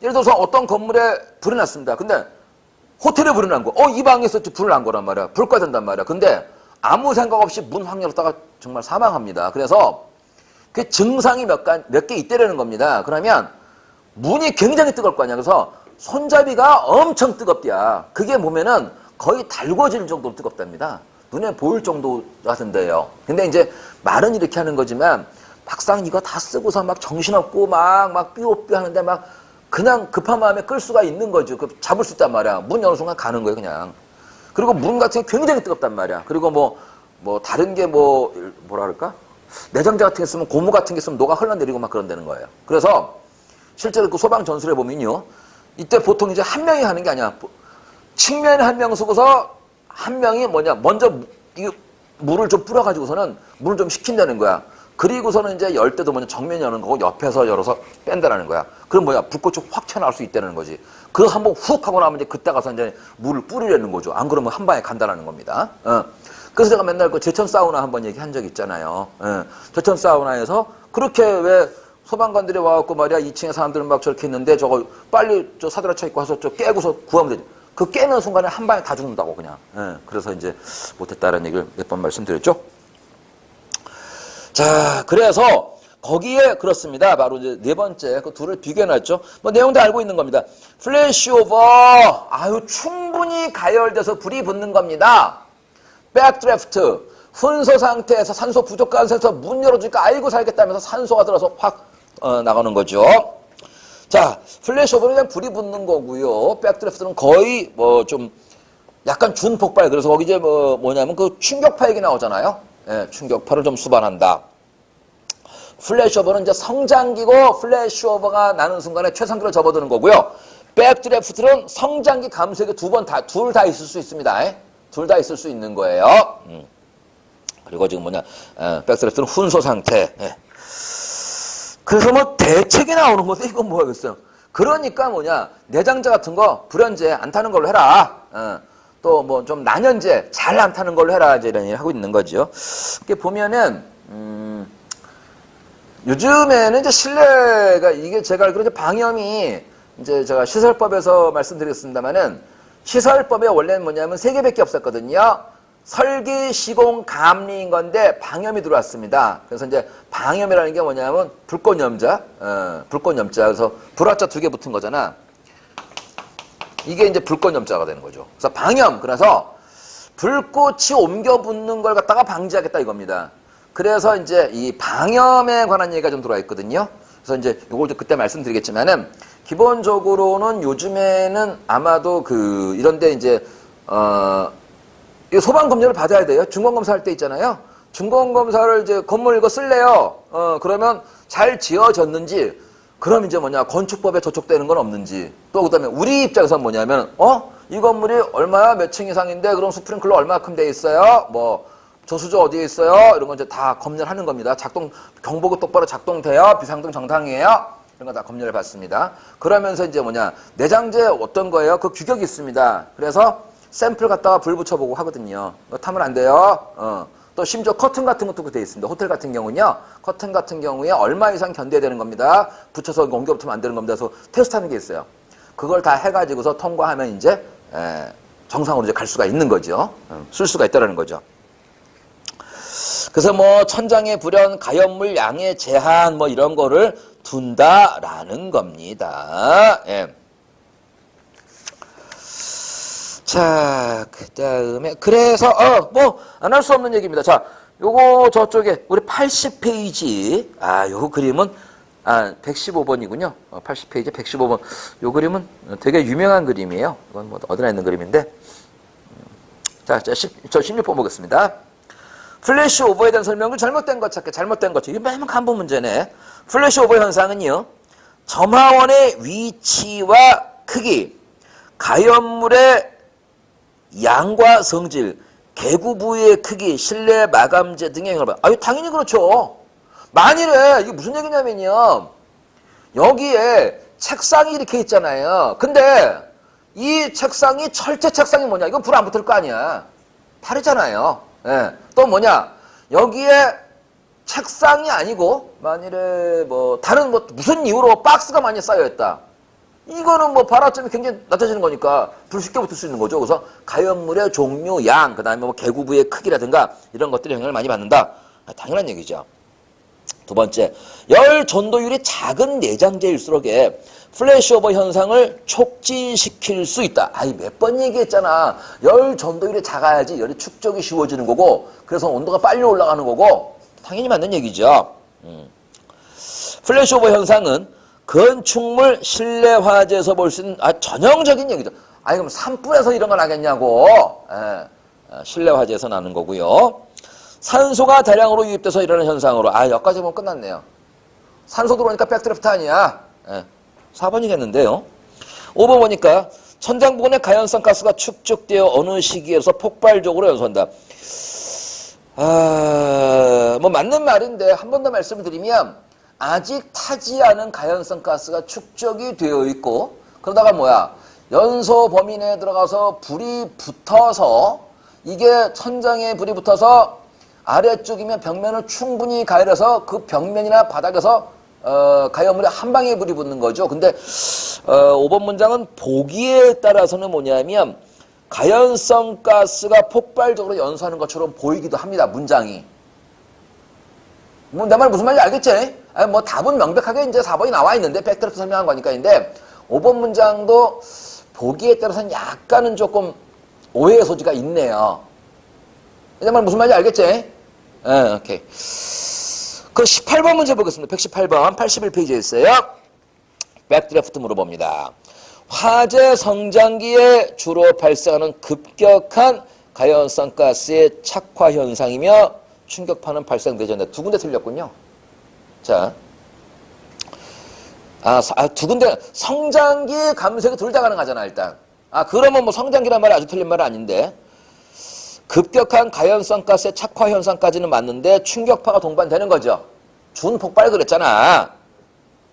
예를 들어서 어떤 건물에 불이 났습니다. 근데 호텔에 불이 난 거, 이 방에서 불을 난 거란 말이야. 불 꺼야 된단 말이야. 근데 아무 생각 없이 문 확 열었다가 정말 사망합니다. 그래서 그 증상이 몇 개 있다라는 겁니다. 그러면 문이 굉장히 뜨거울 거 아니야. 그래서 손잡이가 엄청 뜨겁대야. 그게 보면은 거의 달궈질 정도로 뜨겁답니다. 눈에 보일 정도 같은데요. 근데 이제 말은 이렇게 하는 거지만 막상 이거 다 쓰고서 막 정신없고 막 삐오삐 하는데 막 그냥 급한 마음에 끌 수가 있는 거죠. 잡을 수 있단 말이야. 문 여는 순간 가는 거예요, 그냥. 그리고 문 같은 게 굉장히 뜨겁단 말이야. 그리고 뭐 다른 게 뭐라 그럴까? 내장재 같은 게 있으면 고무 같은 게 있으면 녹아 흘러내리고 막 그런다는 거예요. 그래서 실제로 그 소방 전술에 보면요. 이때 보통 이제 한 명이 하는 게 아니야. 측면에 한 명 쓰고서 한 명이 먼저 이 물을 좀 뿌려가지고서는 물을 좀 식힌다는 거야. 그리고서는 이제 열 때도 먼저 정면에 여는 거고 옆에서 열어서 뺀다라는 거야. 그럼 불꽃이 확 튀어나올 수 있다는 거지. 그거 한번 훅 하고 나면 이제 그때 가서 이제 물을 뿌리려는 거죠. 안 그러면 한 방에 간다라는 겁니다. 그래서 제가 맨날 그 제천 사우나 한번 얘기한 적 있잖아요. 제천 사우나에서 그렇게 왜 소방관들이 와갖고 말이야 2층에 사람들 막 저렇게 있는데 저거 빨리 저 사드라 쳐 입고 와서 저 깨고서 구하면 되지. 그 깨는 순간에 한 방에 다 죽는다고 그냥. 그래서 이제 못했다는 얘기를 몇 번 말씀드렸죠. 자, 그래서 거기에 그렇습니다. 바로 이제 네 번째 그 둘을 비교해놨죠. 뭐 내용도 알고 있는 겁니다. 플래시오버, 충분히 가열돼서 불이 붙는 겁니다. 백드래프트, 훈소 상태에서 산소 부족한 상태에서 문 열어주니까 아이고 살겠다면서 산소가 들어서 확 나가는 거죠. 자, 플래시오버는 그냥 불이 붙는 거고요. 백드래프트는 거의 좀 약간 준폭발. 그래서 거기 이제 뭐냐면 그 충격파 얘기 나오잖아요. 충격파를 좀 수반한다. 플래시오버는 이제 성장기고 플래시오버가 나는 순간에 최상기로 접어드는 거고요. 백드래프트는 성장기 감소기 둘 다 있을 수 있습니다. 둘 다 있을 수 있는 거예요. 그리고 지금 백드래프트는 훈소 상태. 그래서 대책이 나오는 건데 이건 뭐하겠어요. 그러니까 내장재 같은 거 불연재 안 타는 걸로 해라. 또 좀 난연재 잘 안 타는 걸로 해라. 이제 이런 얘기 하고 있는 거죠. 이렇게 보면은 요즘에는 이제 실내가 이게 제가 알기로 방염이 이제 제가 시설법에서 말씀드렸습니다만은 시설법에 원래는 뭐냐면 세 개밖에 없었거든요. 설기, 시공, 감리인 건데 방염이 들어왔습니다. 그래서 이제 방염이라는 게 뭐냐면 불꽃염자, 불꽃염자. 그래서 불화자 2개 붙은 거잖아. 이게 이제 불꽃염자가 되는 거죠. 그래서 방염, 그래서 불꽃이 옮겨 붙는 걸 갖다가 방지하겠다 이겁니다. 그래서 이제 이 방염에 관한 얘기가 좀 들어와 있거든요. 그래서 이제 요걸 그때 말씀드리겠지만은 기본적으로는 요즘에는 아마도 이런데 이제 소방 검열을 받아야 돼요. 중간 검사할 때 있잖아요. 중간 검사를 이제 건물 이거 쓸래요. 그러면 잘 지어졌는지, 그럼 이제 건축법에 저촉되는 건 없는지, 또 그다음에 우리 입장에서 뭐냐면 이 건물이 얼마야 몇 층 이상인데 그럼 스프링클러 얼마큼 돼 있어요? 저수조 어디에 있어요? 이런 거 이제 다 검열하는 겁니다. 경보구 똑바로 작동돼요? 비상등 정상이에요? 이런 거 다 검열을 받습니다. 그러면서 이제 내장재 어떤 거예요? 그 규격이 있습니다. 그래서 샘플 갖다가 불 붙여보고 하거든요. 타면 안 돼요. 또 심지어 커튼 같은 것도 돼 있습니다. 호텔 같은 경우는요. 커튼 같은 경우에 얼마 이상 견뎌야 되는 겁니다. 붙여서 옮겨 붙으면 안 되는 겁니다. 그래서 테스트하는 게 있어요. 그걸 다 해가지고서 통과하면 이제 정상으로 이제 갈 수가 있는 거죠. 쓸 수가 있다라는 거죠. 그래서 천장의 불연, 가연물 양의 제한 이런 거를 둔다라는 겁니다. 자, 그 다음에, 그래서, 안 할 수 없는 얘기입니다. 자, 요거 저쪽에, 우리 80페이지, 요 그림은, 115번이군요. 80페이지 115번. 요 그림은 되게 유명한 그림이에요. 이건 어디나 있는 그림인데. 자, 저 16번 보겠습니다. 플래시 오버에 대한 설명을 잘못된 것 찾기, 잘못된 것 찾기. 이게 매번 간본 문제네. 플래시 오버 현상은요, 점화원의 위치와 크기, 가연물의 양과 성질, 개구 부위의 크기, 실내 마감재 등의 영향을 받아. 당연히 그렇죠. 만일에 이게 무슨 얘기냐면요, 여기에 책상이 이렇게 있잖아요. 근데 이 책상이 철제 책상이 뭐냐? 이건 불 안 붙을 거 아니야. 다르잖아요. 또 여기에 책상이 아니고 만일에 다른 무슨 이유로 박스가 많이 쌓여 있다. 이거는 발화점이 굉장히 낮아지는 거니까 불 쉽게 붙을 수 있는 거죠. 그래서 가연물의 종류, 양, 그다음에 개구 부의 크기라든가 이런 것들이 영향을 많이 받는다. 당연한 얘기죠. 두 번째, 열 전도율이 작은 내장재일수록에 플래시오버 현상을 촉진시킬 수 있다. 아이, 몇 번 얘기했잖아. 열 전도율이 작아야지 열이 축적이 쉬워지는 거고, 그래서 온도가 빨리 올라가는 거고, 당연히 맞는 얘기죠. 플래시오버 현상은 건축물 실내 화재에서 볼 수 있는 전형적인 얘기죠. 아니, 그럼 산불에서 이런 걸 하겠냐고. 실내 화재에서 나는 거고요. 산소가 대량으로 유입돼서 일어나는 현상으로. 여기까지 보면 끝났네요. 산소 들어오니까 백드래프트 아니야. 4번이겠는데요. 5번 보니까 천장 부근의 가연성 가스가 축적되어 어느 시기에서 폭발적으로 연소한다. 뭐 맞는 말인데 한 번 더 말씀을 드리면 아직 타지 않은 가연성 가스가 축적이 되어 있고, 그러다가 뭐야, 연소 범위 내에 들어가서 불이 붙어서, 이게 천장에 불이 붙어서 아래쪽이면 벽면을 충분히 가열해서 그 벽면이나 바닥에서 가연물에 한 방에 불이 붙는 거죠. 근데 5번 문장은 보기에 따라서는 뭐냐면 가연성 가스가 폭발적으로 연소하는 것처럼 보이기도 합니다. 문장이. 뭐 내 말 무슨 말인지 알겠지? 뭐 답은 명백하게 이제 4번이 나와 있는데 팩트를 설명한 거니까인데, 5번 문장도 보기에 따라서는 약간은 조금 오해의 소지가 있네요. 내 말 무슨 말인지 알겠지? 오케이. 그 18번 문제 보겠습니다. 118번 81페이지에 있어요. 백드래프트 물어봅니다. 화재 성장기에 주로 발생하는 급격한 가연성 가스의 착화 현상이며 충격파는 발생되지. 두 군데 틀렸군요. 자, 두 군데 성장기 감색이 둘 다 가능하잖아 일단. 그러면 뭐 성장기란 말이 아주 틀린 말은 아닌데, 급격한 가연성 가스의 착화 현상까지는 맞는데 충격파가 동반되는 거죠. 준폭발 그랬잖아.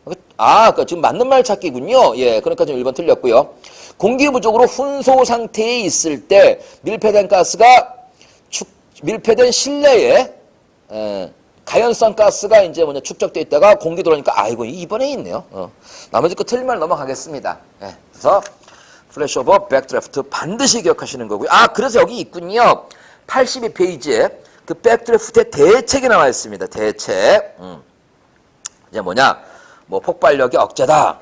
그러니까 지금 맞는 말 찾기군요. 예, 그러니까 지금 1번 틀렸고요. 공기 부족으로 훈소 상태에 있을 때 밀폐된 가스가 밀폐된 실내에 가연성 가스가 이제 축적돼 있다가 공기 들어오니까 이거 2번에 있네요. 나머지 거 틀린 말 넘어가겠습니다. 그래서 플래시오버 백드래프트 반드시 기억하시는 거고요. 그래서 여기 있군요. 82페이지에 그 백드래프트의 대책이 나와 있습니다. 대책. 이제 뭐냐? 뭐 폭발력이 억제다.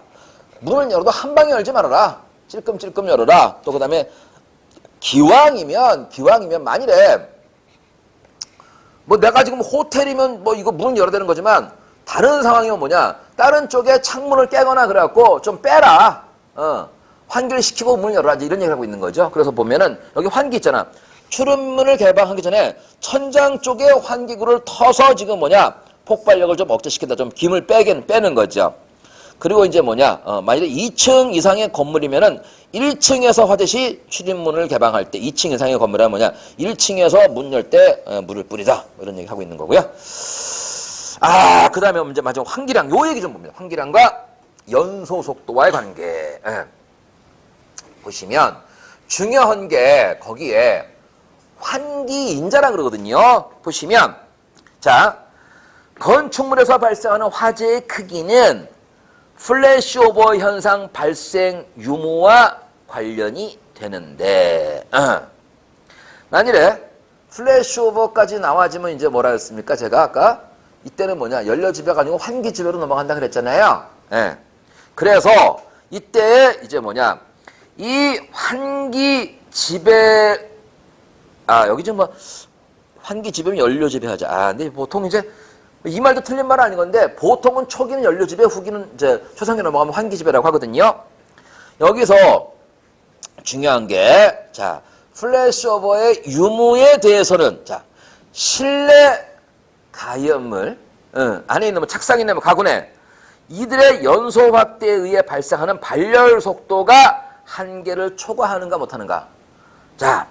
문을 열어도 한 방에 열지 말아라. 찔끔찔끔 열어라. 또 그다음에 기왕이면 만일에 뭐 내가 지금 호텔이면 뭐 이거 문을 열어야 되는 거지만, 다른 상황이면 뭐냐? 다른 쪽에 창문을 깨거나 그래갖고 좀 빼라. 환기를 시키고 문을 열어라. 이런 얘기를 하고 있는 거죠. 그래서 보면은 여기 환기 있잖아. 출입문을 개방하기 전에 천장 쪽에 환기구를 터서 지금 뭐냐? 폭발력을 좀 억제시킨다. 좀 김을 빼는 거죠. 그리고 이제 뭐냐? 만약에 2층 이상의 건물이면은 1층에서 하듯이 출입문을 개방할 때, 2층 이상의 건물이면 뭐냐? 1층에서 문 열 때 물을 뿌리다. 이런 얘기 하고 있는 거고요. 그 다음에 이제 마지막 환기량. 요 얘기 좀 봅니다. 환기량과 연소 속도와의 관계. 보시면 중요한 게 거기에 환기인자라 그러거든요. 보시면 자, 건축물에서 발생하는 화재의 크기는 플래시오버 현상 발생 유무와 관련이 되는데, 만일에 플래시오버까지 나와지면 이제 뭐라 했습니까? 제가 아까 이때는 뭐냐? 연료지배가 아니고 환기지배로 넘어간다 그랬잖아요. 그래서 이때 이제 뭐냐? 이 환기지배, 여기 좀 뭐 환기지배면 연료지배하자. 근데 보통 이제 이 말도 틀린 말은 아닌 건데, 보통은 초기는 연료지배, 후기는 이제 초상기 넘어가면 환기지배라고 하거든요. 여기서 중요한 게, 자, 플래시오버의 유무에 대해서는, 자, 실내 가연물, 안에 있는 뭐 착상이 있는 가구내, 이들의 연소 확대에 의해 발생하는 발열 속도가 한계를 초과하는가 못하는가. 자,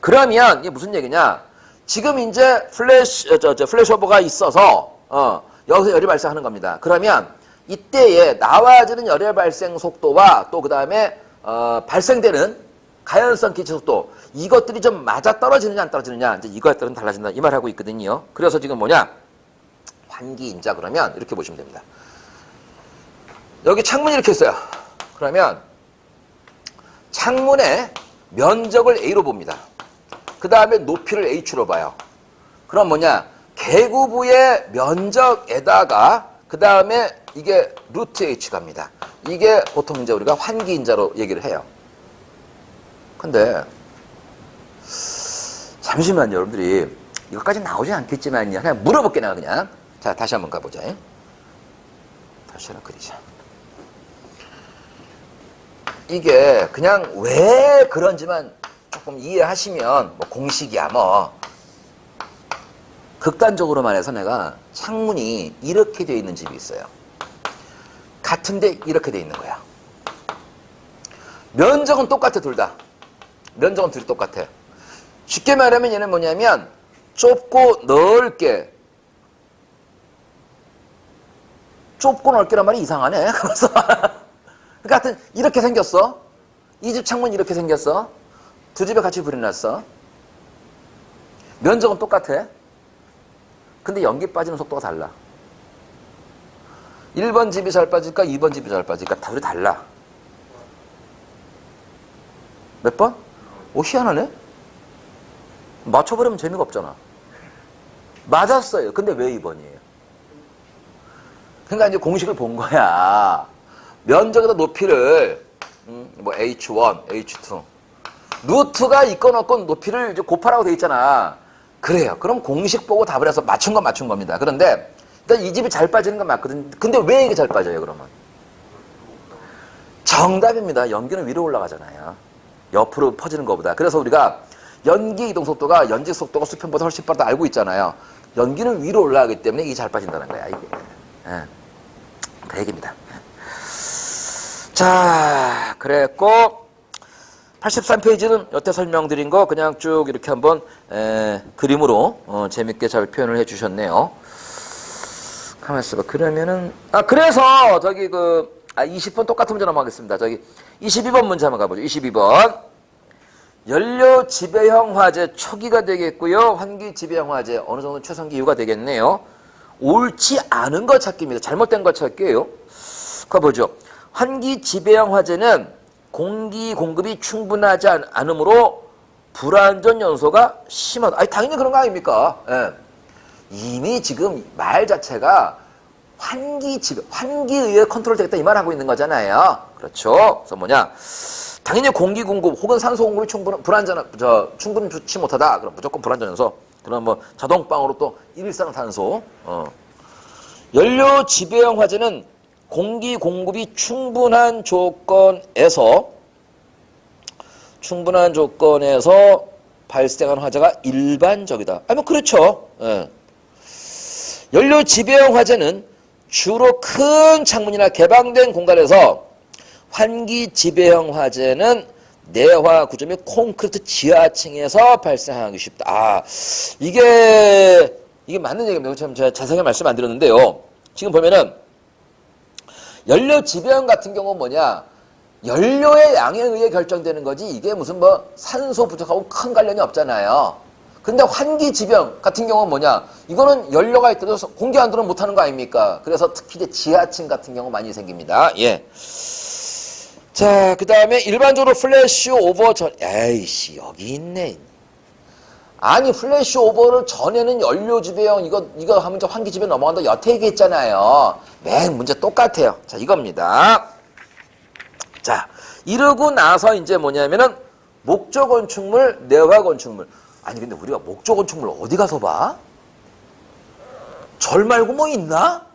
그러면 이게 무슨 얘기냐? 지금 이제 플래시오버가 있어서 여기서 열이 발생하는 겁니다. 그러면 이때에 나와지는 열의 발생 속도와 또 그 다음에 발생되는 가연성 기체 속도, 이것들이 좀 맞아 떨어지느냐 안 떨어지느냐, 이제 이거에 따라 달라진다 이 말하고 있거든요. 그래서 지금 뭐냐? 환기인자 그러면 이렇게 보시면 됩니다. 여기 창문이 이렇게 있어요. 그러면 창문의 면적을 A로 봅니다. 그 다음에 높이를 H로 봐요. 그럼 뭐냐? 개구부의 면적에다가 그 다음에 이게 루트 h 갑니다. 이게 보통 이제 우리가 환기인자로 얘기를 해요. 근데 잠시만요, 여러분들이 이것까지 나오지 않겠지만요. 그냥 물어볼게 내가 그냥. 자, 다시 한번 가보자. 다시 하나 그리자. 이게 그냥 왜 그런지만 조금 이해하시면 뭐 공식이야 뭐. 극단적으로 말해서 내가 창문이 이렇게 되어 있는 집이 있어요. 같은데 이렇게 되어 있는 거야. 면적은 똑같아 둘 다. 면적은 둘이 똑같아. 쉽게 말하면 얘는 뭐냐면 좁고 넓게. 좁고 넓게란 말이 이상하네. 그래서 그러니까 하여튼 이렇게 생겼어. 이 집 창문 이렇게 생겼어. 두 집에 같이 불이 났어. 면적은 똑같아. 근데 연기 빠지는 속도가 달라. 1번 집이 잘 빠질까 2번 집이 잘 빠질까 다 둘이 달라. 몇 번? 오, 희한하네. 맞춰버리면 재미가 없잖아. 맞았어요. 근데 왜 2번이에요? 그러니까 이제 공식을 본 거야. 면적에다 높이를 뭐 H1, H2 루트가 있건 없건 높이를 이제 곱하라고 돼 있잖아. 그래요. 그럼 공식 보고 답을 해서 맞춘 건 맞춘 겁니다. 그런데 일단 이 집이 잘 빠지는 건 맞거든. 근데 왜 이게 잘 빠져요, 그러면? 정답입니다. 연기는 위로 올라가잖아요. 옆으로 퍼지는 것보다. 그래서 우리가 연기 이동 속도가 연직 속도가 수평보다 훨씬 빠르다 알고 있잖아요. 연기는 위로 올라가기 때문에 이게 잘 빠진다는 거야, 이게. 예. 그 얘기입니다. 자, 그랬고 83페이지는 여태 설명드린 거 그냥 쭉 이렇게 한번 그림으로 재밌게 잘 표현을 해주셨네요. 가만 있어봐. 그러면은 그래서 저기 20번 똑같은 문제 넘어가겠습니다. 저기 22번 문제 한번 가보죠. 22번 연료 지배형 화재 초기가 되겠고요. 환기 지배형 화재 어느 정도 최선기 이후가 되겠네요. 옳지 않은 거 찾기입니다. 잘못된 거 찾기예요. 가보죠. 환기 지배형 화재는 공기 공급이 충분하지 않으므로 불안전 연소가 심하다. 아니 당연히 그런 거 아닙니까? 예. 이미 지금 말 자체가 환기에 의해 컨트롤 되겠다 이 말 하고 있는 거잖아요. 그렇죠. 그래서 뭐냐? 당연히 공기 공급 혹은 산소 공급이 충분히 좋지 못하다. 그럼 무조건 불안전 연소. 그럼 뭐 자동방으로 또 일산화탄소. 연료 지배형 화재는 공기 공급이 충분한 조건에서 발생한 화재가 일반적이다. 뭐 그렇죠. 예. 연료 지배형 화재는 주로 큰 창문이나 개방된 공간에서 환기 지배형 화재는 내화 구조 및 콘크리트 지하층에서 발생하기 쉽다. 이게 맞는 얘기입니다. 참 제가 자세하게 말씀 안 드렸는데요. 지금 보면은 연료 지배형 같은 경우는 뭐냐? 연료의 양에 의해 결정되는 거지 이게 무슨 뭐 산소 부족하고 큰 관련이 없잖아요. 근데 환기 지배형 같은 경우는 뭐냐? 이거는 연료가 있더라도 공기 안 들어오면 못하는 거 아닙니까? 그래서 특히 이제 지하층 같은 경우 많이 생깁니다. 예. 자, 그 다음에 일반적으로 플래시 오버 에이씨 여기 있네. 아니 플래시 오버를 전에는 연료 지배형 이거 하면 이제 환기 지배형 넘어간다 여태 얘기했잖아요. 맨 문제 똑같아요. 자, 이겁니다. 자, 이러고 나서 이제 뭐냐면은 목조 건축물, 내화 건축물. 아니 근데 우리가 목조 건축물 어디 가서 봐? 절 말고 뭐 있나?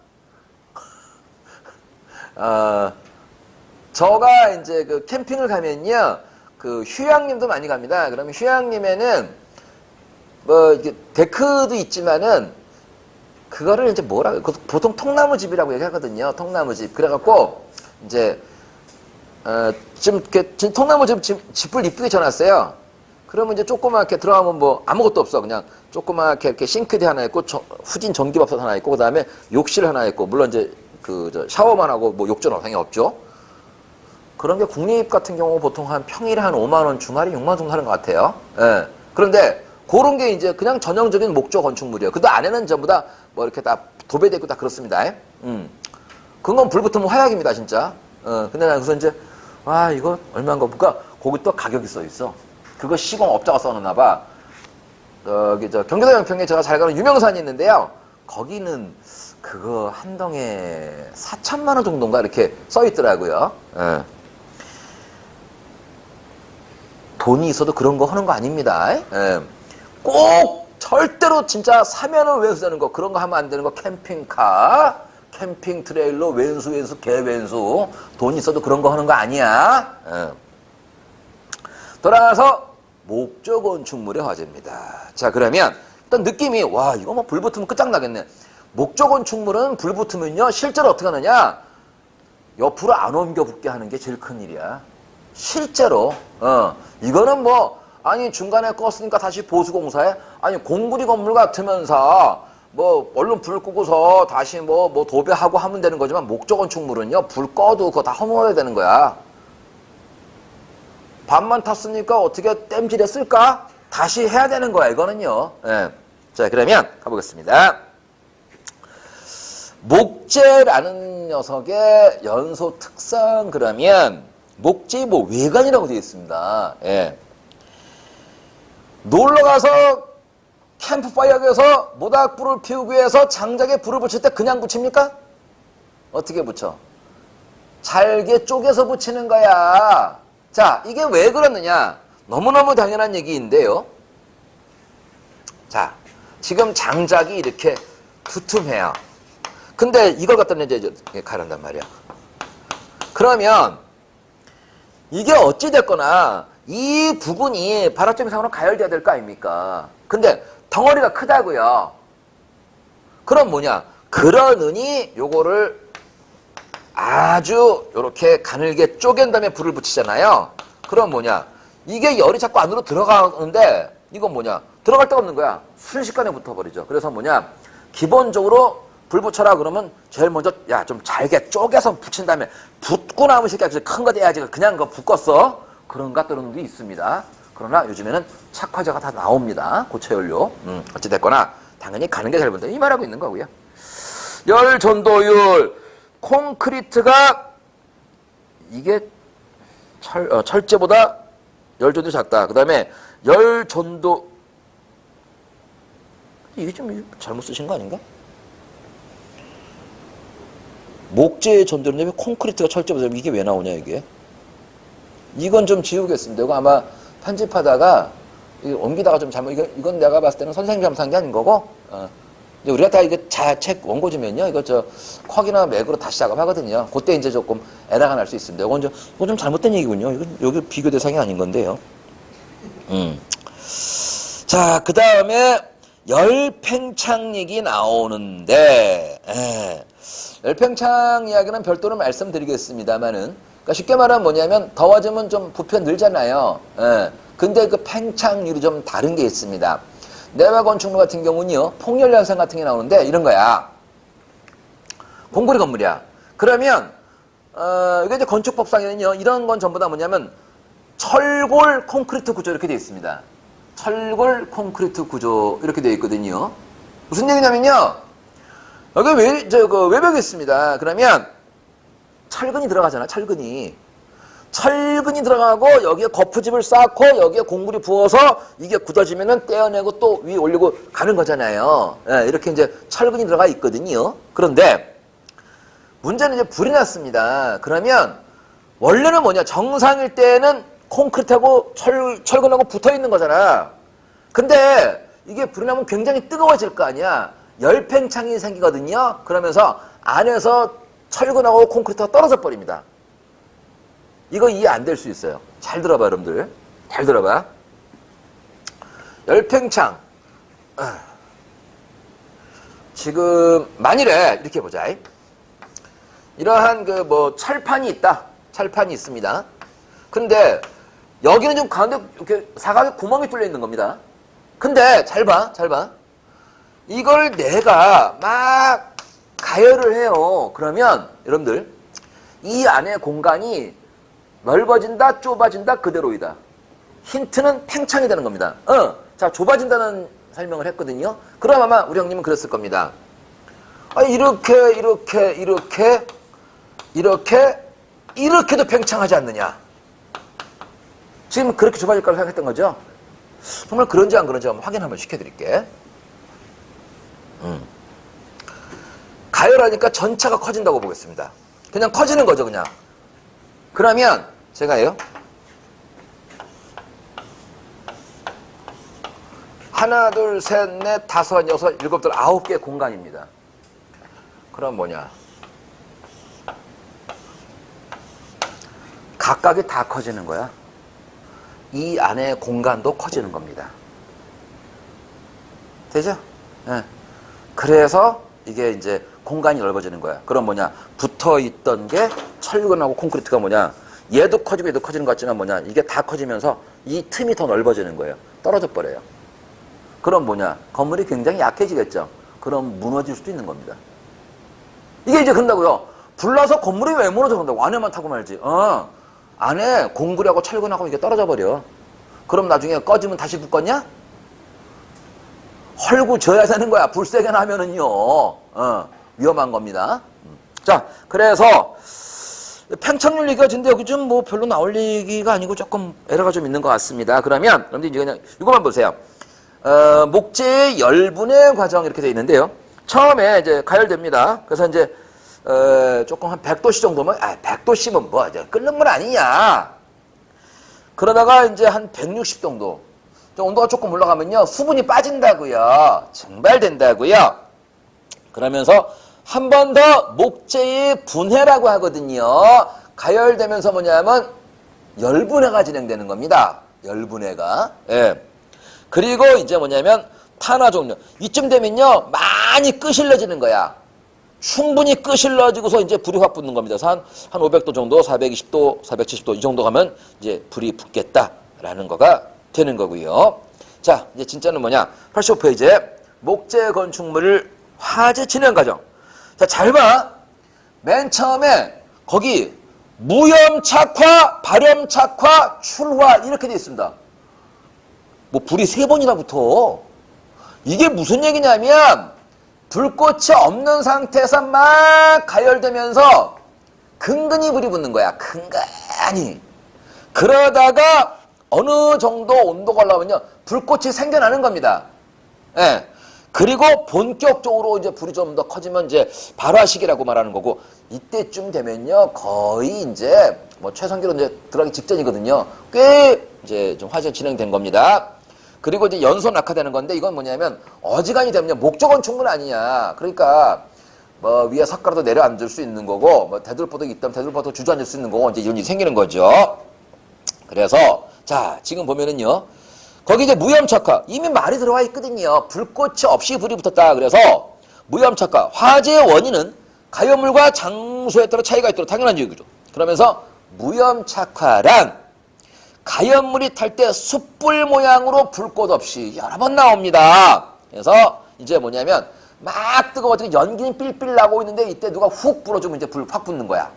저가 이제 그 캠핑을 가면요, 그 휴양림도 많이 갑니다. 그러면 휴양림에는 뭐 이게 데크도 있지만은 그거를 이제 보통 통나무집이라고 얘기하거든요. 통나무집. 그래갖고 이제 좀 이렇게 통나무집 이쁘게 져놨어요. 그러면 이제 조그맣게 들어가면 뭐 아무것도 없어. 그냥 조그맣게 이렇게 싱크대 하나 있고 후진 전기밥솥 하나 있고 그다음에 욕실 하나 있고 물론 이제 샤워만 하고 뭐 욕조는 당연히 없죠. 그런 게 국립 같은 경우 보통 한 평일에 한 5만 원, 주말에 6만 원 정도 하는 것 같아요. 예. 그런데 그런 게 이제 그냥 전형적인 목조 건축물이에요. 근데 안에는 전부 다 뭐 이렇게 다 도배돼 있고 다 그렇습니다. 그건 불 붙으면 화약입니다, 진짜. 근데 난 그래서 이제 이거 얼마인가 볼까? 거기 또 가격이 써 있어. 그거 시공업자가 써놓나 봐. 경기도 양평에 제가 잘 가는 유명산이 있는데요. 거기는 그거 한 동에 4천만 원 정도인가 이렇게 써 있더라고요. 예. 돈이 있어도 그런 거 하는 거 아닙니다. 예. 꼭 절대로 진짜 사면은 왼수 되는 거 그런 거 하면 안 되는 거 캠핑카, 캠핑 트레일러 왼수 개왼수 돈 있어도 그런 거 하는 거 아니야. 예. 돌아와서 목조 건축물의 화제입니다. 자 그러면 일단 느낌이 와 이거 뭐 불 붙으면 끝장나겠네. 목조 건축물은 불 붙으면요 실제로 어떻게 하느냐 옆으로 안 옮겨 붙게 하는 게 제일 큰 일이야. 실제로 이거는 뭐 아니 중간에 껐으니까 다시 보수공사해? 아니 공구리 건물 같으면서 뭐 얼른 불 끄고서 다시 뭐 도배하고 하면 되는 거지만 목조 건축물은요 불 꺼도 그거 다 허물어야 되는 거야. 밤만 탔으니까 어떻게 땜질했을까? 다시 해야 되는 거야 이거는요. 예. 자 그러면 가보겠습니다. 목재라는 녀석의 연소 특성 그러면 목재의 뭐 외관이라고 되어 있습니다. 예. 놀러가서 캠프파이어에서 모닥불을 피우기 위해서 장작에 불을 붙일 때 그냥 붙입니까? 어떻게 붙여? 잘게 쪼개서 붙이는 거야. 자, 이게 왜 그러느냐? 너무너무 당연한 얘기인데요. 자, 지금 장작이 이렇게 두툼해요. 근데 이걸 갖다 이제 가른단 말이야. 그러면 이게 어찌됐거나 이 부분이 발화점 이상으로 가열돼야 될 거 아닙니까? 근데 덩어리가 크다고요. 그럼 뭐냐? 그러느니 요거를 아주 요렇게 가늘게 쪼갠 다음에 불을 붙이잖아요. 그럼 뭐냐? 이게 열이 자꾸 안으로 들어가는데 이건 뭐냐? 들어갈 데가 없는 거야. 순식간에 붙어버리죠. 그래서 뭐냐? 기본적으로 불 붙여라 그러면 제일 먼저 야 좀 잘게 쪼개서 붙인 다음에 붙고 나면 새끼야 큰 거 돼야지 그냥 그거 붙겠어? 그런 것들은 있습니다. 그러나 요즘에는 착화제가 다 나옵니다. 고체 연료. 어찌됐거나 당연히 가는 게 잘 본다. 이 말하고 있는 거고요. 열 전도율 콘크리트가 이게 철제보다 열 전도 작다. 그 다음에 열 전도 이게 좀 잘못 쓰신 거 아닌가? 목재의 전도율인데 왜 콘크리트가 철제보다 이게 왜 나오냐 이게? 이건 좀 지우겠습니다. 이거 아마 편집하다가 옮기다가 좀 잘못 이건 내가 봤을 때는 선생님이 잘못한 게 아닌 거고 이제 우리가 다 이거 책 원고 주면요 이거 콱이나 맥으로 다시 작업하거든요. 그때 이제 조금 에러가 날 수 있습니다. 이건 좀 잘못된 얘기군요. 이건 여기 비교 대상이 아닌 건데요. 자, 그 다음에 열팽창 얘기 나오는데 열팽창 이야기는 별도로 말씀드리겠습니다만은 그러니까 쉽게 말하면 뭐냐면 더워지면 좀 부표 늘잖아요. 근데 그 팽창률이 좀 다른 게 있습니다. 내화 건축물 같은 경우는요 폭렬 현상 같은 게 나오는데 이런 거야. 공구리 건물이야. 그러면 이게 이제 건축법상에는요 이런 건 전부 다 뭐냐면 철골 콘크리트 구조 이렇게 되어 있습니다. 철골 콘크리트 구조 이렇게 되어 있거든요. 무슨 얘기냐면요 여기 외벽이 있습니다. 그러면 철근이 들어가잖아. 철근이 들어가고 여기에 거푸집을 쌓고 여기에 공구리 부어서 이게 굳어지면은 떼어내고 또 위에 올리고 가는 거잖아요. 이렇게 이제 철근이 들어가 있거든요. 그런데 문제는 이제 불이 났습니다. 그러면 원래는 뭐냐? 정상일 때는 콘크리트하고 철근하고 붙어 있는 거잖아. 근데 이게 불이 나면 굉장히 뜨거워질 거 아니야. 열팽창이 생기거든요. 그러면서 안에서 철근하고 콘크리트가 떨어져 버립니다. 이거 이해 안 될 수 있어요. 잘 들어봐 여러분들. 잘 들어봐. 열팽창. 지금 만일에 이렇게 보자. 이러한 철판이 있다. 철판이 있습니다. 근데 여기는 좀 가운데 이렇게 사각에 구멍이 뚫려 있는 겁니다. 근데 잘 봐. 이걸 내가 막 가열을 해요. 그러면 여러분들 이 안에 공간이 넓어진다, 좁아진다, 그대로이다. 힌트는 팽창이 되는 겁니다. 자, 좁아진다는 설명을 했거든요. 그럼 아마 우리 형님은 그랬을 겁니다. 이렇게도 팽창하지 않느냐. 지금 그렇게 좁아질 거라고 생각했던 거죠. 정말 그런지 안 그런지 한번 확인 한번 시켜드릴게. 가열하니까 전차가 커진다고 보겠습니다. 그냥 커지는 거죠, 그냥. 그러면 제가 해요. 하나, 둘, 셋, 넷, 다섯, 여섯, 일곱, 여덟, 9개 공간입니다. 그럼 뭐냐? 각각이 다 커지는 거야. 이 안에 공간도 커지는 겁니다. 되죠? 네. 그래서 이게 이제 공간이 넓어지는 거야. 그럼 뭐냐? 붙어 있던 게 철근하고 콘크리트가 뭐냐? 얘도 커지고 얘도 커지는 것 같지만 뭐냐? 이게 다 커지면서 이 틈이 더 넓어지는 거예요. 떨어져 버려요. 그럼 뭐냐? 건물이 굉장히 약해지겠죠? 그럼 무너질 수도 있는 겁니다. 이게 이제 그런다고요. 불나서 건물이 왜 무너져 그런다고? 안에만 타고 말지. 안에 공구리하고 철근하고 이게 떨어져 버려. 그럼 나중에 꺼지면 다시 붙겠냐? 헐고 져야 되는 거야. 불 세게 나면은요. 위험한 겁니다. 자, 그래서 팽창률 얘기가 진데 여기 좀 뭐 별로 나올 얘기가 아니고 조금 에러가 좀 있는 것 같습니다. 그러면 여러분들 이제 그냥 이거만 보세요. 목재의 열분해 과정 이렇게 되어 있는데요. 처음에 이제 가열됩니다. 그래서 이제 조금 한 100도씨 정도면 100도씨면 뭐 이제 끓는 물 아니냐. 그러다가 이제 한 160 정도. 온도가 조금 올라가면요. 수분이 빠진다고요. 증발된다고요. 그러면서 한 번 더 목재의 분해라고 하거든요. 가열되면서 뭐냐면 열분해가 진행되는 겁니다. 열분해가. 예. 그리고 이제 뭐냐면 탄화 종료. 이쯤 되면요. 많이 끄실러지는 거야. 충분히 끄실러지고서 이제 불이 확 붙는 겁니다. 그래서 한 500도 정도, 420도, 470도 이 정도 가면 이제 불이 붙겠다라는 거가 되는 거고요. 자, 이제 진짜는 뭐냐? 85페이지에 목재 건축물 화재 진행 과정. 자, 잘 봐. 맨 처음에 거기 무염착화, 발염착화, 출화 이렇게 돼 있습니다. 뭐 불이 3번이나 붙어. 이게 무슨 얘기냐면 불꽃이 없는 상태에서 막 가열되면서 근근히 불이 붙는 거야. 근근히. 그러다가 어느 정도 온도가 올라오면요. 불꽃이 생겨나는 겁니다. 예. 그리고 본격적으로 이제 불이 좀 더 커지면 이제 발화 시기라고 말하는 거고, 이때쯤 되면요. 거의 이제 뭐 최상기로 이제 들어가기 직전이거든요. 꽤 이제 좀 화재 진행된 겁니다. 그리고 이제 연소 낙하되는 건데, 이건 뭐냐면 어지간히 되면요. 목적은 충분 아니냐. 그러니까 뭐 위에 석가라도 내려앉을 수 있는 거고, 뭐 대들보덕이 있다면 대들보덕 주저앉을 수 있는 거고, 이제 이런 일이 생기는 거죠. 그래서 자, 지금 보면은요. 거기 이제 무염착화. 이미 말이 들어와 있거든요. 불꽃이 없이 불이 붙었다. 그래서 무염착화. 화재의 원인은 가열물과 장소에 따라 차이가 있도록 당연한 얘기죠. 그러면서 무염착화란 가열물이 탈 때 숯불 모양으로 불꽃 없이 여러 번 나옵니다. 그래서 이제 뭐냐면 막 뜨거워지고 연기는 삘삘 나고 있는데 이때 누가 훅 불어주면 이제 불 확 붙는 거야.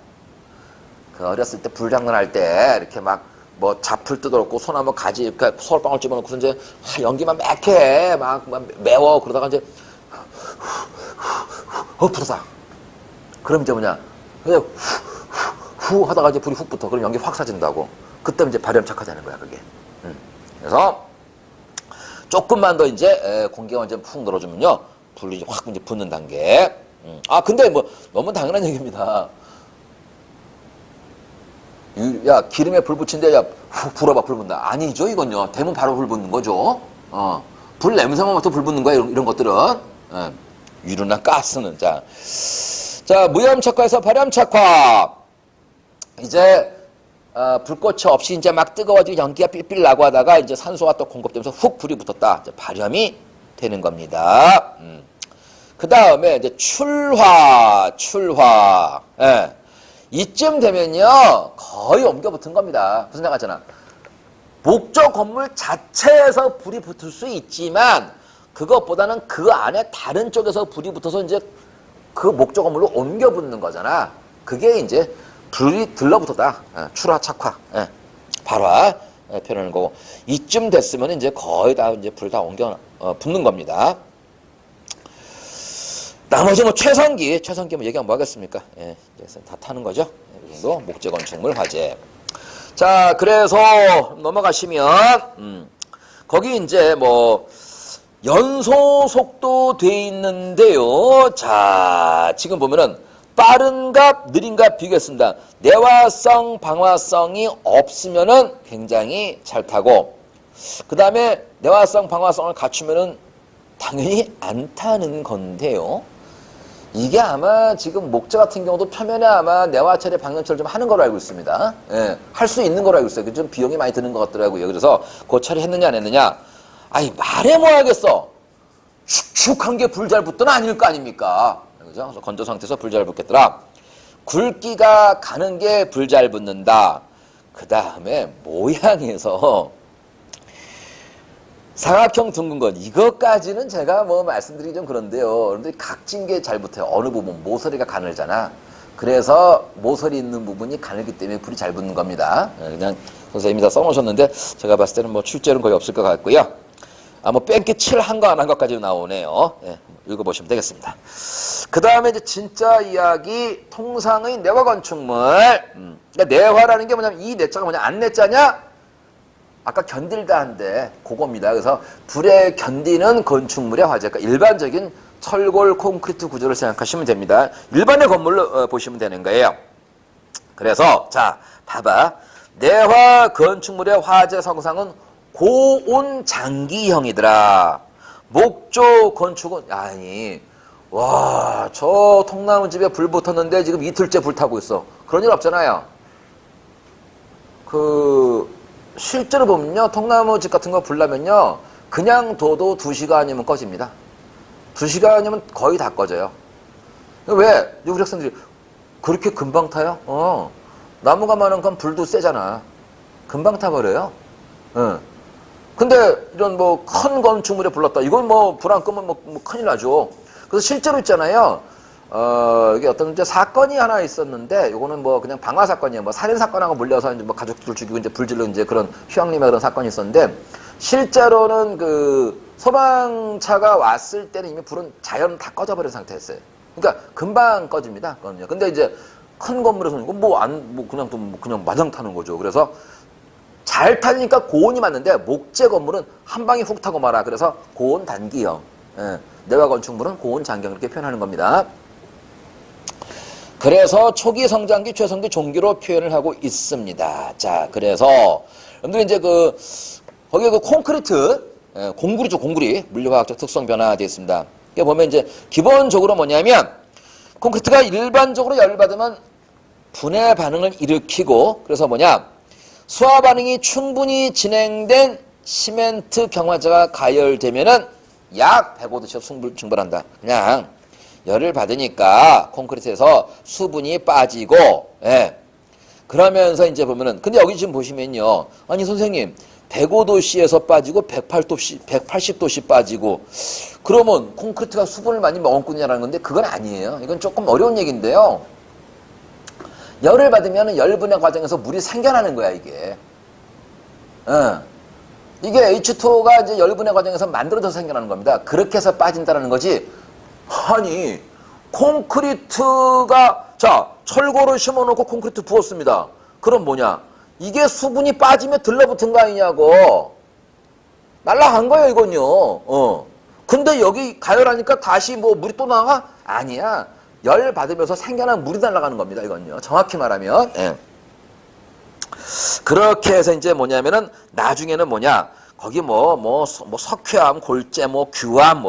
그 어렸을 때 불장난할 때 이렇게 막 뭐 잡풀 뜯어놓고 소나무 가지 이렇게 서울방울 집어넣고서 이제 연기만 매캐 막 매워 그러다가 이제 불었다. 그럼 이제 뭐냐 그냥 후 하다가 이제 불이 훅 붙어. 그럼 연기 확 사진다고. 그때 이제 발염착화되는 거야 그게. 그래서 조금만 더 이제 공기가 이제 푹 늘어주면요 불이 확 이제 붙는 단계. 근데 뭐 너무 당연한 얘기입니다. 야 기름에 불 붙인데 야 불어봐 불 붙는다. 아니죠 이건요. 대면 바로 불 붙는 거죠. 불 냄새만 맡아 불 붙는 거야 이런 것들은. 유류나 가스는 자 무염착화에서 발염착화. 이제 불꽃이 없이 이제 막 뜨거워지고 연기가 삘삘 나고 하다가 이제 산소가 또 공급되면서 훅 불이 붙었다. 이제 발염이 되는 겁니다. 그 다음에 이제 출화. 예. 이쯤 되면요 거의 옮겨 붙은 겁니다. 무슨 생각하잖아. 목적 건물 자체에서 불이 붙을 수 있지만 그것보다는 그 안에 다른 쪽에서 불이 붙어서 이제 그 목적 건물로 옮겨 붙는 거잖아. 그게 이제 불이 들러붙었다. 출화, 착화, 발화 표현하는 거고. 이쯤 됐으면 이제 거의 다 이제 불 다 옮겨 붙는 겁니다. 나머지 뭐 최상기 뭐 얘기하면 뭐 하겠습니까? 예, 이제 다 타는 거죠. 이 정도 목재 건축물 화재. 자, 그래서 넘어가시면 거기 이제 뭐 연소 속도 돼 있는데요. 자, 지금 보면은 빠른 값, 느린 값 비교했습니다. 내화성, 방화성이 없으면은 굉장히 잘 타고, 그 다음에 내화성, 방화성을 갖추면은 당연히 안 타는 건데요. 이게 아마 지금 목재 같은 경우도 표면에 아마 내화 처리, 방향 처리 좀 하는 걸로 알고 있습니다. 예, 할 수 있는 걸로 알고 있어요. 좀 비용이 많이 드는 것 같더라고요. 그래서 그 처리했느냐 안 했느냐. 아니 말해 뭐 하겠어. 축축한 게 불 잘 붙더나 아닐 거 아닙니까? 그죠? 그래서 건조 상태에서 불 잘 붙겠더라. 굵기가 가는 게 불 잘 붙는다. 그 다음에 모양에서 삼각형 둥근 것 이것까지는 제가 뭐 말씀드리기 좀 그런데요. 여러분들이 각진 게 잘 붙어요. 어느 부분 모서리가 가늘잖아. 그래서 모서리 있는 부분이 가늘기 때문에 불이 잘 붙는 겁니다. 그냥 선생님이 다 써놓으셨는데 제가 봤을 때는 뭐 출제는 거의 없을 것 같고요. 뭐 뺑기 칠 한 거 안 한 것까지 나오네요. 예, 읽어보시면 되겠습니다. 그 다음에 이제 진짜 이야기 통상의 내화 건축물. 그러니까 내화라는 게 뭐냐면 이 내자가 뭐냐 안 내자냐? 아까 견딜다 한데 그겁니다. 그래서 불에 견디는 건축물의 화재. 그러니까 일반적인 철골 콘크리트 구조를 생각하시면 됩니다. 일반의 건물로 보시면 되는 거예요. 그래서 자 봐봐. 내화 건축물의 화재 성상은 고온 장기형이더라. 목조 건축은 아니 와 저 통나무 집에 불 붙었는데 지금 이틀째 불 타고 있어. 그런 일 없잖아요. 실제로 보면요. 통나무 집 같은 거 불나면요. 그냥 둬도 2시간이면 꺼집니다. 2시간이면 거의 다 꺼져요. 왜? 우리 학생들이 그렇게 금방 타요? 나무가 많은 건 불도 세잖아. 금방 타버려요. 근데 이런 뭐 큰 건축물에 불났다. 이건 뭐 불 안 끄면 뭐 큰일 나죠. 그래서 실제로 있잖아요. 이게 어떤 이제 사건이 하나 있었는데, 요거는 뭐 그냥 방화 사건이에요. 뭐 살인 사건하고 물려서 이제 뭐 가족들 죽이고 이제 불질러 이제 그런 휘황림의 그런 사건이 있었는데, 실제로는 그 소방차가 왔을 때는 이미 불은 자연 다 꺼져버린 상태였어요. 그러니까 금방 꺼집니다. 그건요. 근데 이제 큰 건물에서는 이거 뭐 그냥 또 그냥 마냥 타는 거죠. 그래서 잘 타니까 고온이 맞는데 목재 건물은 한 방에 훅 타고 말아. 그래서 고온 단기형. 예. 내화 건축물은 고온 장기형 이렇게 표현하는 겁니다. 그래서 초기 성장기, 최성기, 종기로 표현을 하고 있습니다. 자, 그래서 여러분들 이제 거기에 콘크리트, 공구리죠, 공구리. 물리화학적 특성 변화되어 있습니다. 이게 보면 이제 기본적으로 뭐냐면 콘크리트가 일반적으로 열을 받으면 분해 반응을 일으키고 그래서 뭐냐 수화 반응이 충분히 진행된 시멘트 경화제가 가열되면은 약 105도씨가 증발한다. 그냥 열을 받으니까 콘크리트에서 수분이 빠지고, 예. 그러면서 이제 보면은, 근데 여기 지금 보시면요. 아니, 선생님, 105도씨에서 빠지고 180도씨 빠지고, 그러면 콘크리트가 수분을 많이 머금느냐라는 건데, 그건 아니에요. 이건 조금 어려운 얘기인데요. 열을 받으면 열분해 과정에서 물이 생겨나는 거야, 이게. 이게 H2O가 이제 열분해 과정에서 만들어져서 생겨나는 겁니다. 그렇게 해서 빠진다는 거지. 아니, 콘크리트가, 자, 철골을 심어놓고 콘크리트 부었습니다. 그럼 뭐냐? 이게 수분이 빠지면 들러붙은 거 아니냐고. 날라간 거예요, 이건요. 근데 여기 가열하니까 다시 뭐 물이 또 나가? 아니야. 열 받으면서 생겨난 물이 날아가는 겁니다, 이건요. 정확히 말하면. 예. 그렇게 해서 이제 뭐냐면은 나중에는 뭐냐? 거기 석회암, 골재, 규암,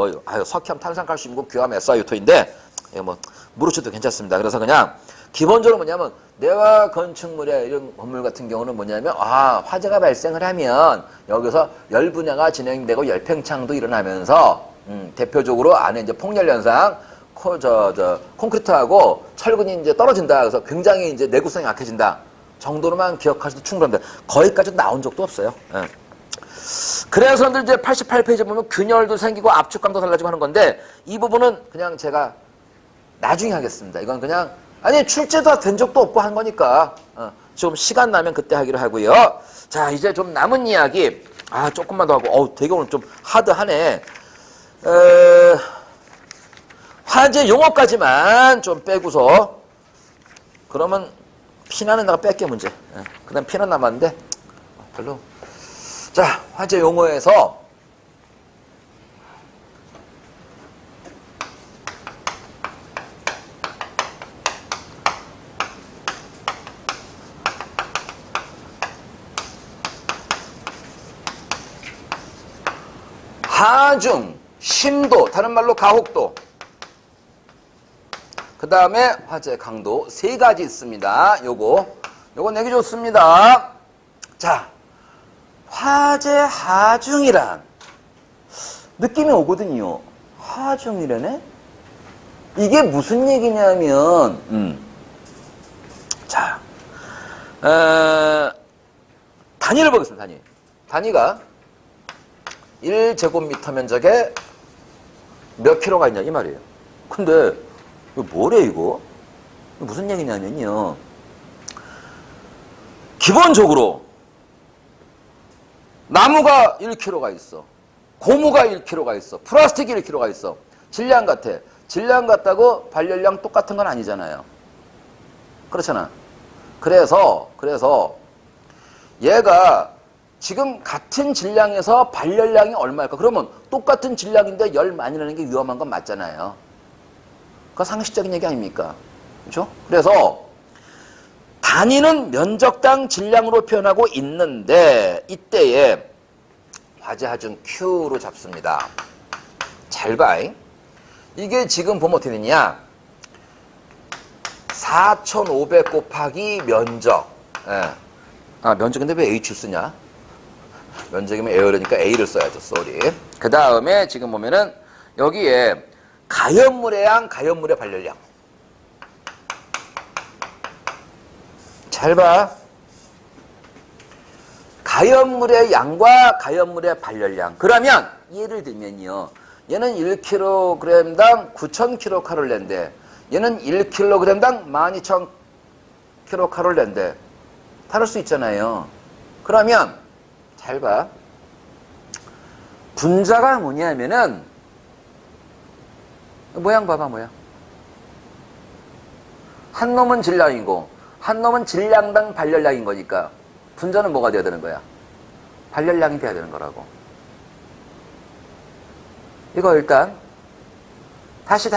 석회암, 탄산칼슘이고 규암, SiO2인데, 모르셔도 괜찮습니다. 그래서 그냥, 기본적으로 뭐냐면, 내화 건축물의 이런 건물 같은 경우는 뭐냐면, 화재가 발생을 하면, 여기서 열분해가 진행되고 열팽창도 일어나면서, 대표적으로 안에 이제 폭열 현상, 콘크리트하고 철근이 이제 떨어진다. 그래서 굉장히 이제 내구성이 약해진다. 정도로만 기억하셔도 충분합니다. 거기까지 나온 적도 없어요. 예. 그래서 이제 88페이지 보면 균열도 생기고 압축감도 달라지고 하는 건데 이 부분은 그냥 제가 나중에 하겠습니다. 이건 그냥 아니 출제도 된 적도 없고 한 거니까 좀 시간 나면 그때 하기로 하고요. 자 이제 좀 남은 이야기 조금만 더 하고 되게 오늘 좀 하드하네. 화재 용어까지만 좀 빼고서 그러면 피난은 내가 뺄게 문제. 그 다음 피난 남았는데 별로 자, 화재 용어에서 하중, 심도, 다른 말로 가혹도, 그 다음에 화재 강도 세 가지 있습니다. 요거 내기 좋습니다. 자, 화재 하중이란 느낌이 오거든요. 하중이라네? 이게 무슨 얘기냐면 자, 단위를 보겠습니다. 단위가 1제곱미터 면적에 몇 킬로가 있냐 이 말이에요. 근데 이거 뭐래 이거? 무슨 얘기냐면요. 기본적으로 나무가 1kg가 있어. 고무가 1kg가 있어. 플라스틱이 1kg가 있어. 질량 같아. 질량 같다고 발열량 똑같은 건 아니잖아요. 그렇잖아. 그래서 얘가 지금 같은 질량에서 발열량이 얼마일까? 그러면 똑같은 질량인데 열 많이 나는 게 위험한 건 맞잖아요. 그건 상식적인 얘기 아닙니까? 그렇죠? 그래서 단위는 면적당 질량으로 표현하고 있는데 이때에 화재 하중 Q로 잡습니다. 잘 봐. 이게 지금 보면 어떻게 되냐? 4,500 곱하기 면적. 예. 아, 면적인데 왜 H 쓰냐? 면적이면 에어르니까 A를 써야죠. 쏘리. 그 다음에 지금 보면은 여기에 가연물의 양, 가연물의 발열량. 잘 봐. 가연물의 양과 가연물의 발열량. 그러면 예를 들면요. 얘는 1kg당 9,000kcal인데 얘는 1kg당 12,000kcal인데 다를 수 있잖아요. 그러면 잘 봐. 분자가 뭐냐면은 모양 봐봐 모양. 한 놈은 질량이고 한 놈은 질량당 발열량인 거니까 분자는 뭐가 돼야 되는 거야? 발열량이 돼야 되는 거라고. 이거 일단 다시.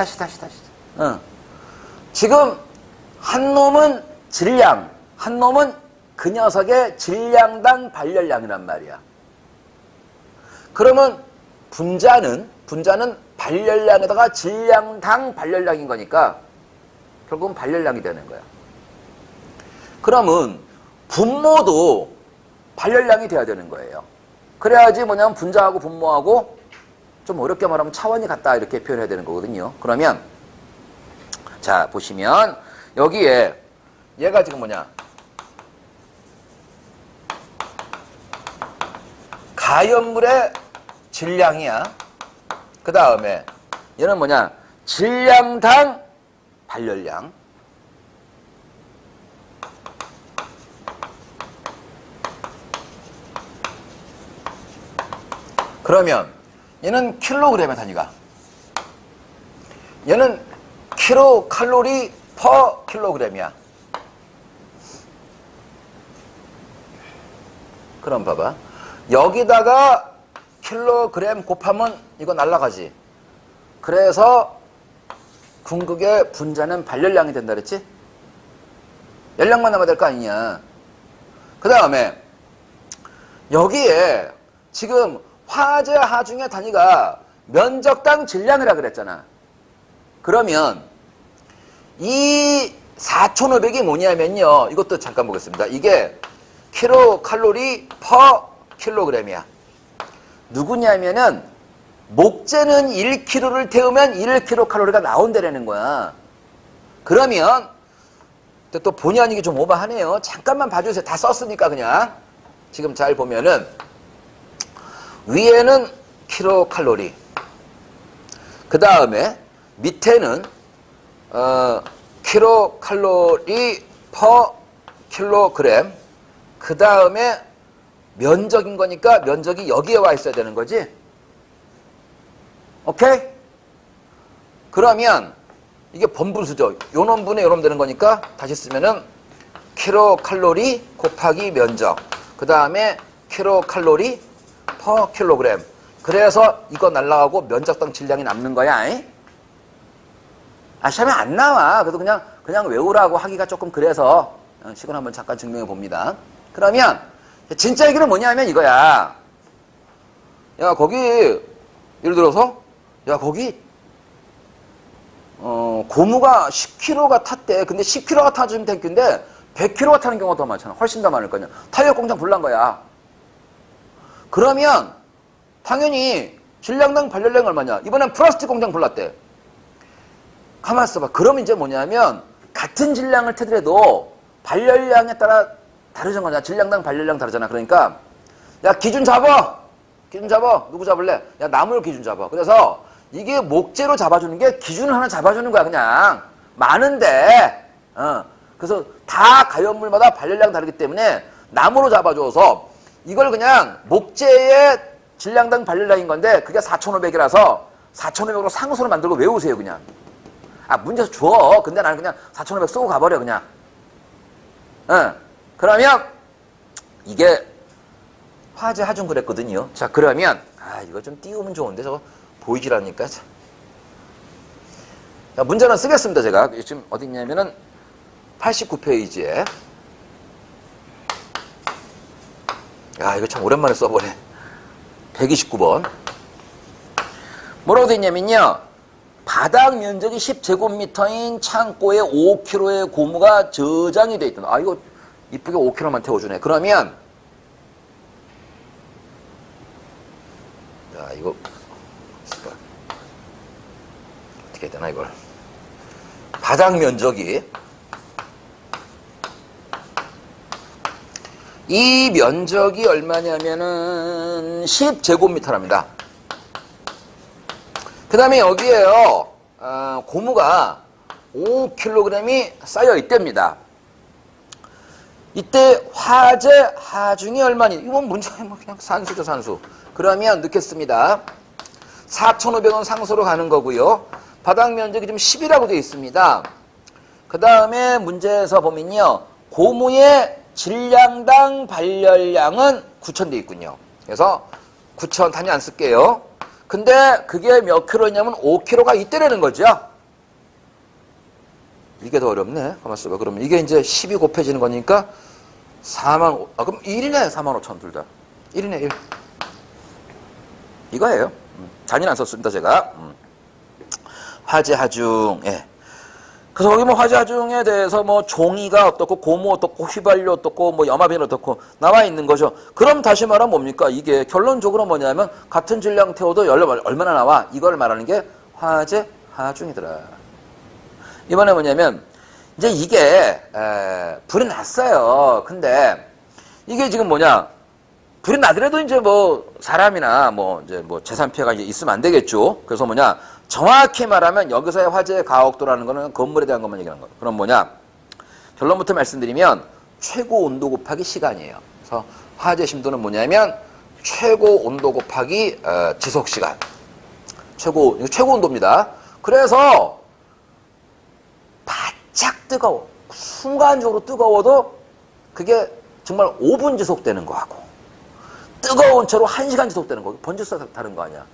지금 한 놈은 질량, 한 놈은 그 녀석의 질량당 발열량이란 말이야. 그러면 분자는 발열량에다가 질량당 발열량인 거니까 결국은 발열량이 되는 거야. 그러면 분모도 발열량이 돼야 되는 거예요. 그래야지 뭐냐면 분자하고 분모하고 좀 어렵게 말하면 차원이 같다 이렇게 표현해야 되는 거거든요. 그러면 자 보시면 여기에 얘가 지금 뭐냐? 가연물의 질량이야. 그 다음에 얘는 뭐냐? 질량당 발열량. 그러면 얘는 킬로그램의 단위가. 얘는 킬로칼로리 퍼 킬로그램이야. 그럼 봐봐. 여기다가 킬로그램 곱하면 이거 날라가지. 그래서 궁극의 분자는 발열량이 된다 그랬지? 열량만 남아야 될 거 아니냐. 그 다음에 여기에 지금 화재 하중의 단위가 면적당 질량이라 그랬잖아. 그러면 이 4,500이 뭐냐면요. 이것도 잠깐 보겠습니다. 이게 킬로칼로리 퍼 킬로그램이야. 누구냐면은 목재는 1kg를 태우면 1kcal가 나온다라는 거야. 그러면 또 본의 아니게 좀 오버하네요. 잠깐만 봐주세요. 다 썼으니까 그냥. 지금 잘 보면은 위에는 킬로칼로리. 그 다음에 밑에는 킬로칼로리 퍼 킬로그램. 그 다음에 면적인 거니까 면적이 여기에 와 있어야 되는 거지. 오케이? 그러면 이게 번분수죠. 요 놈분에 요 놈 되는 거니까 다시 쓰면은 킬로칼로리 곱하기 면적. 그 다음에 킬로칼로리 퍼 킬로그램. 그래서 이거 날라가고 면적당 질량이 남는 거야. 시험에 안 나와. 그래서 그냥 외우라고 하기가 조금 그래서 식을 한번 잠깐 증명해 봅니다. 그러면 진짜 얘기는 뭐냐면 이거야. 야, 거기 예를 들어서 거기 고무가 10kg가 탔대. 근데 10kg가 타주면 됐는데 100kg가 타는 경우가 더 많잖아. 훨씬 더 많을 거냐. 타이어 공장 불난 거야. 그러면 당연히 질량당 발열량 얼마냐. 이번엔 플라스틱 공장 불났대. 가만 있어봐. 그러면 이제 뭐냐면 같은 질량을 태더라도 발열량에 따라 다르잖아. 거냐. 질량당 발열량 다르잖아. 그러니까 야, 기준 잡아. 누구 잡을래? 야, 나무를 기준 잡아. 그래서 이게 목재로 잡아주는 게 기준을 하나 잡아주는 거야. 그냥 많은데 그래서 다 가연물마다 발열량 다르기 때문에 나무로 잡아줘서 이걸 그냥 목재의 질량당 발열량인 건데 그게 4,500이라서 4,500으로 상수로 만들고 외우세요. 그냥 문제에서 줘. 근데 나는 그냥 4,500 쓰고 가버려. 그냥 그러면 이게 화재 하중 그랬거든요. 자, 그러면 이거 좀 띄우면 좋은데 저거 보이질 않으니까. 자, 문제는 쓰겠습니다. 제가 지금 어디 있냐면은 89페이지에 이거 참 오랜만에 써보네. 129번 뭐라고 돼 있냐면요. 바닥 면적이 10제곱미터인 창고에 5kg의 고무가 저장이 돼 있다. 이거 이쁘게 5kg만 태워주네. 그러면 이거 어떻게 해야 되나 이걸. 바닥 면적이 이 면적이 얼마냐면은 10제곱미터랍니다. 그 다음에 여기에요. 고무가 5kg이 쌓여 있답니다. 이때 화재 하중이 얼마니? 이건 문제 그냥 산수죠, 산수. 그러면 넣겠습니다. 4,500원 상수로 가는 거고요. 바닥 면적이 좀 10이라고 되어 있습니다. 그 다음에 문제에서 보면요. 고무의 질량당 발열량은 9,000 돼 있군요. 그래서 9,000 단위 안 쓸게요. 근데 그게 몇 킬로냐면 5킬로가 이때라는 거죠. 이게 더 어렵네. 가만 있어봐. 그러면 이게 이제 10이 곱해지는 거니까 4만, 그럼 1이네. 45,000 둘 다. 1이네, 1. 이거예요. 단위는 안 썼습니다, 제가. 화재 하중, 그래서 거기 뭐 화재 하중에 대해서 뭐 종이가 어떻고 고무 어떻고 휘발유 어떻고 뭐 염화비늘 어떻고 나와 있는 거죠. 그럼 다시 말하면 뭡니까? 이게 결론적으로 뭐냐면 같은 질량 태워도 얼마나 나와? 이걸 말하는 게 화재 하중이더라. 이번에 뭐냐면 이제 이게 불이 났어요. 근데 이게 지금 뭐냐? 불이 나더라도 이제 뭐 사람이나 뭐 이제 뭐 재산 피해가 이제 있으면 안 되겠죠. 그래서 뭐냐? 정확히 말하면 여기서의 화재의 가혹도라는 거는 건물에 대한 것만 얘기하는 거예요. 그럼 뭐냐? 결론부터 말씀드리면 최고 온도 곱하기 시간이에요. 그래서 화재 심도는 뭐냐면 최고 온도 곱하기 지속 시간. 최고 온도입니다. 그래서 바짝 뜨거워. 순간적으로 뜨거워도 그게 정말 5분 지속되는 거하고 뜨거운 채로 1시간 지속되는 거. 번지수가 다른 거 아니야.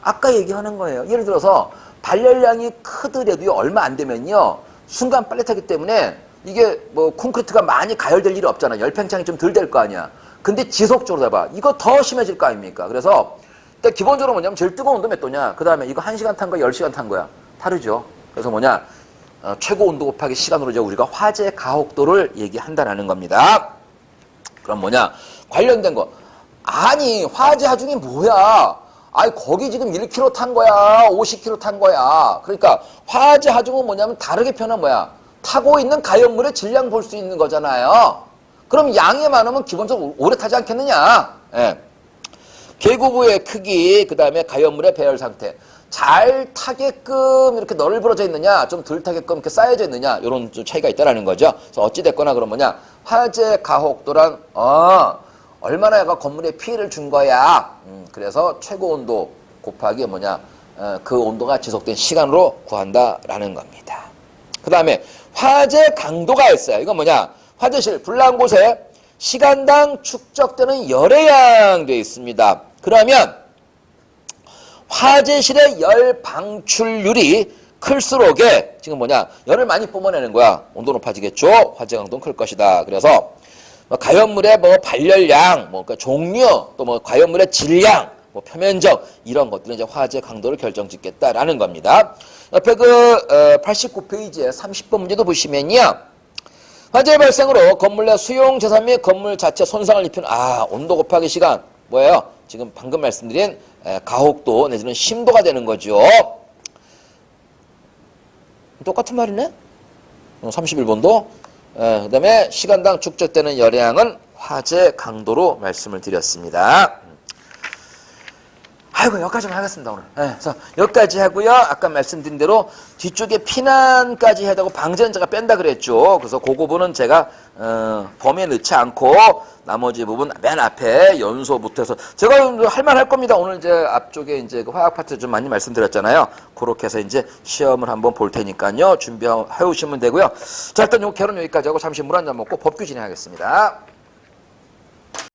아까 얘기하는 거예요. 예를 들어서 발열량이 크더라도요. 얼마 안 되면요. 순간 빨리 타기 때문에 이게 뭐 콘크리트가 많이 가열될 일이 없잖아. 열팽창이 좀 덜 될 거 아니야. 근데 지속적으로 해봐. 이거 더 심해질 거 아닙니까? 그래서 일단 기본적으로 뭐냐면 제일 뜨거운 온도 몇 도냐. 그 다음에 이거 1시간 탄 거야? 10시간 탄 거야? 다르죠. 그래서 뭐냐. 최고 온도 곱하기 시간으로 이제 우리가 화재 가혹도를 얘기한다라는 겁니다. 그럼 뭐냐. 관련된 거. 아니 화재 하중이 뭐야. 거기 지금 1km 탄 거야. 50km 탄 거야. 그러니까 화재 하중은 뭐냐면 다르게 표현하면 뭐야. 타고 있는 가연물의 질량 볼 수 있는 거잖아요. 그럼 양이 많으면 기본적으로 오래 타지 않겠느냐. 계구부의 크기, 그 다음에 가연물의 배열 상태. 잘 타게끔 이렇게 널브러져 있느냐, 좀 덜 타게끔 이렇게 쌓여져 있느냐, 이런 좀 차이가 있다라는 거죠. 그래서 어찌됐거나 그럼 뭐냐. 화재 가혹도란, 얼마나 얘가 건물에 피해를 준 거야. 그래서 최고 온도 곱하기 뭐냐. 그 온도가 지속된 시간으로 구한다라는 겁니다. 그 다음에 화재 강도가 있어요. 이건 뭐냐. 화재실 불난 곳에 시간당 축적되는 열의 양 되어 있습니다. 그러면 화재실의 열 방출률이 클수록에 지금 뭐냐 열을 많이 뿜어내는 거야. 온도 높아지겠죠. 화재 강도는 클 것이다. 그래서 뭐 가연물의 뭐 발열량, 뭐 그러니까 종류, 또 뭐 가연물의 질량, 뭐 표면적 이런 것들은 이제 화재 강도를 결정짓겠다라는 겁니다. 옆에 그 89페이지에 30번 문제도 보시면요. 화재 발생으로 건물 내 수용 재산 및 건물 자체 손상을 입히는 온도 곱하기 시간 뭐예요? 지금 방금 말씀드린 가혹도 내지는 심도가 되는 거죠. 똑같은 말이네? 31번도. 그 다음에 시간당 축적되는 열량은 화재 강도로 말씀을 드렸습니다. 아이고 여기까지만 하겠습니다 오늘. 그래서 여기까지 하고요. 아까 말씀드린 대로 뒤쪽에 피난까지 해야 되고 방제는 제가 뺀다 그랬죠. 그래서 그 부분은 제가 범위에 넣지 않고 나머지 부분 맨 앞에 연소부터 해서 제가 할 말 할 겁니다. 오늘 이제 앞쪽에 이제 그 화학 파트 좀 많이 말씀드렸잖아요. 그렇게 해서 이제 시험을 한번 볼 테니까요. 준비해 오시면 되고요. 자 일단 요 결론 여기까지 하고 잠시 물 한 잔 먹고 법규 진행하겠습니다.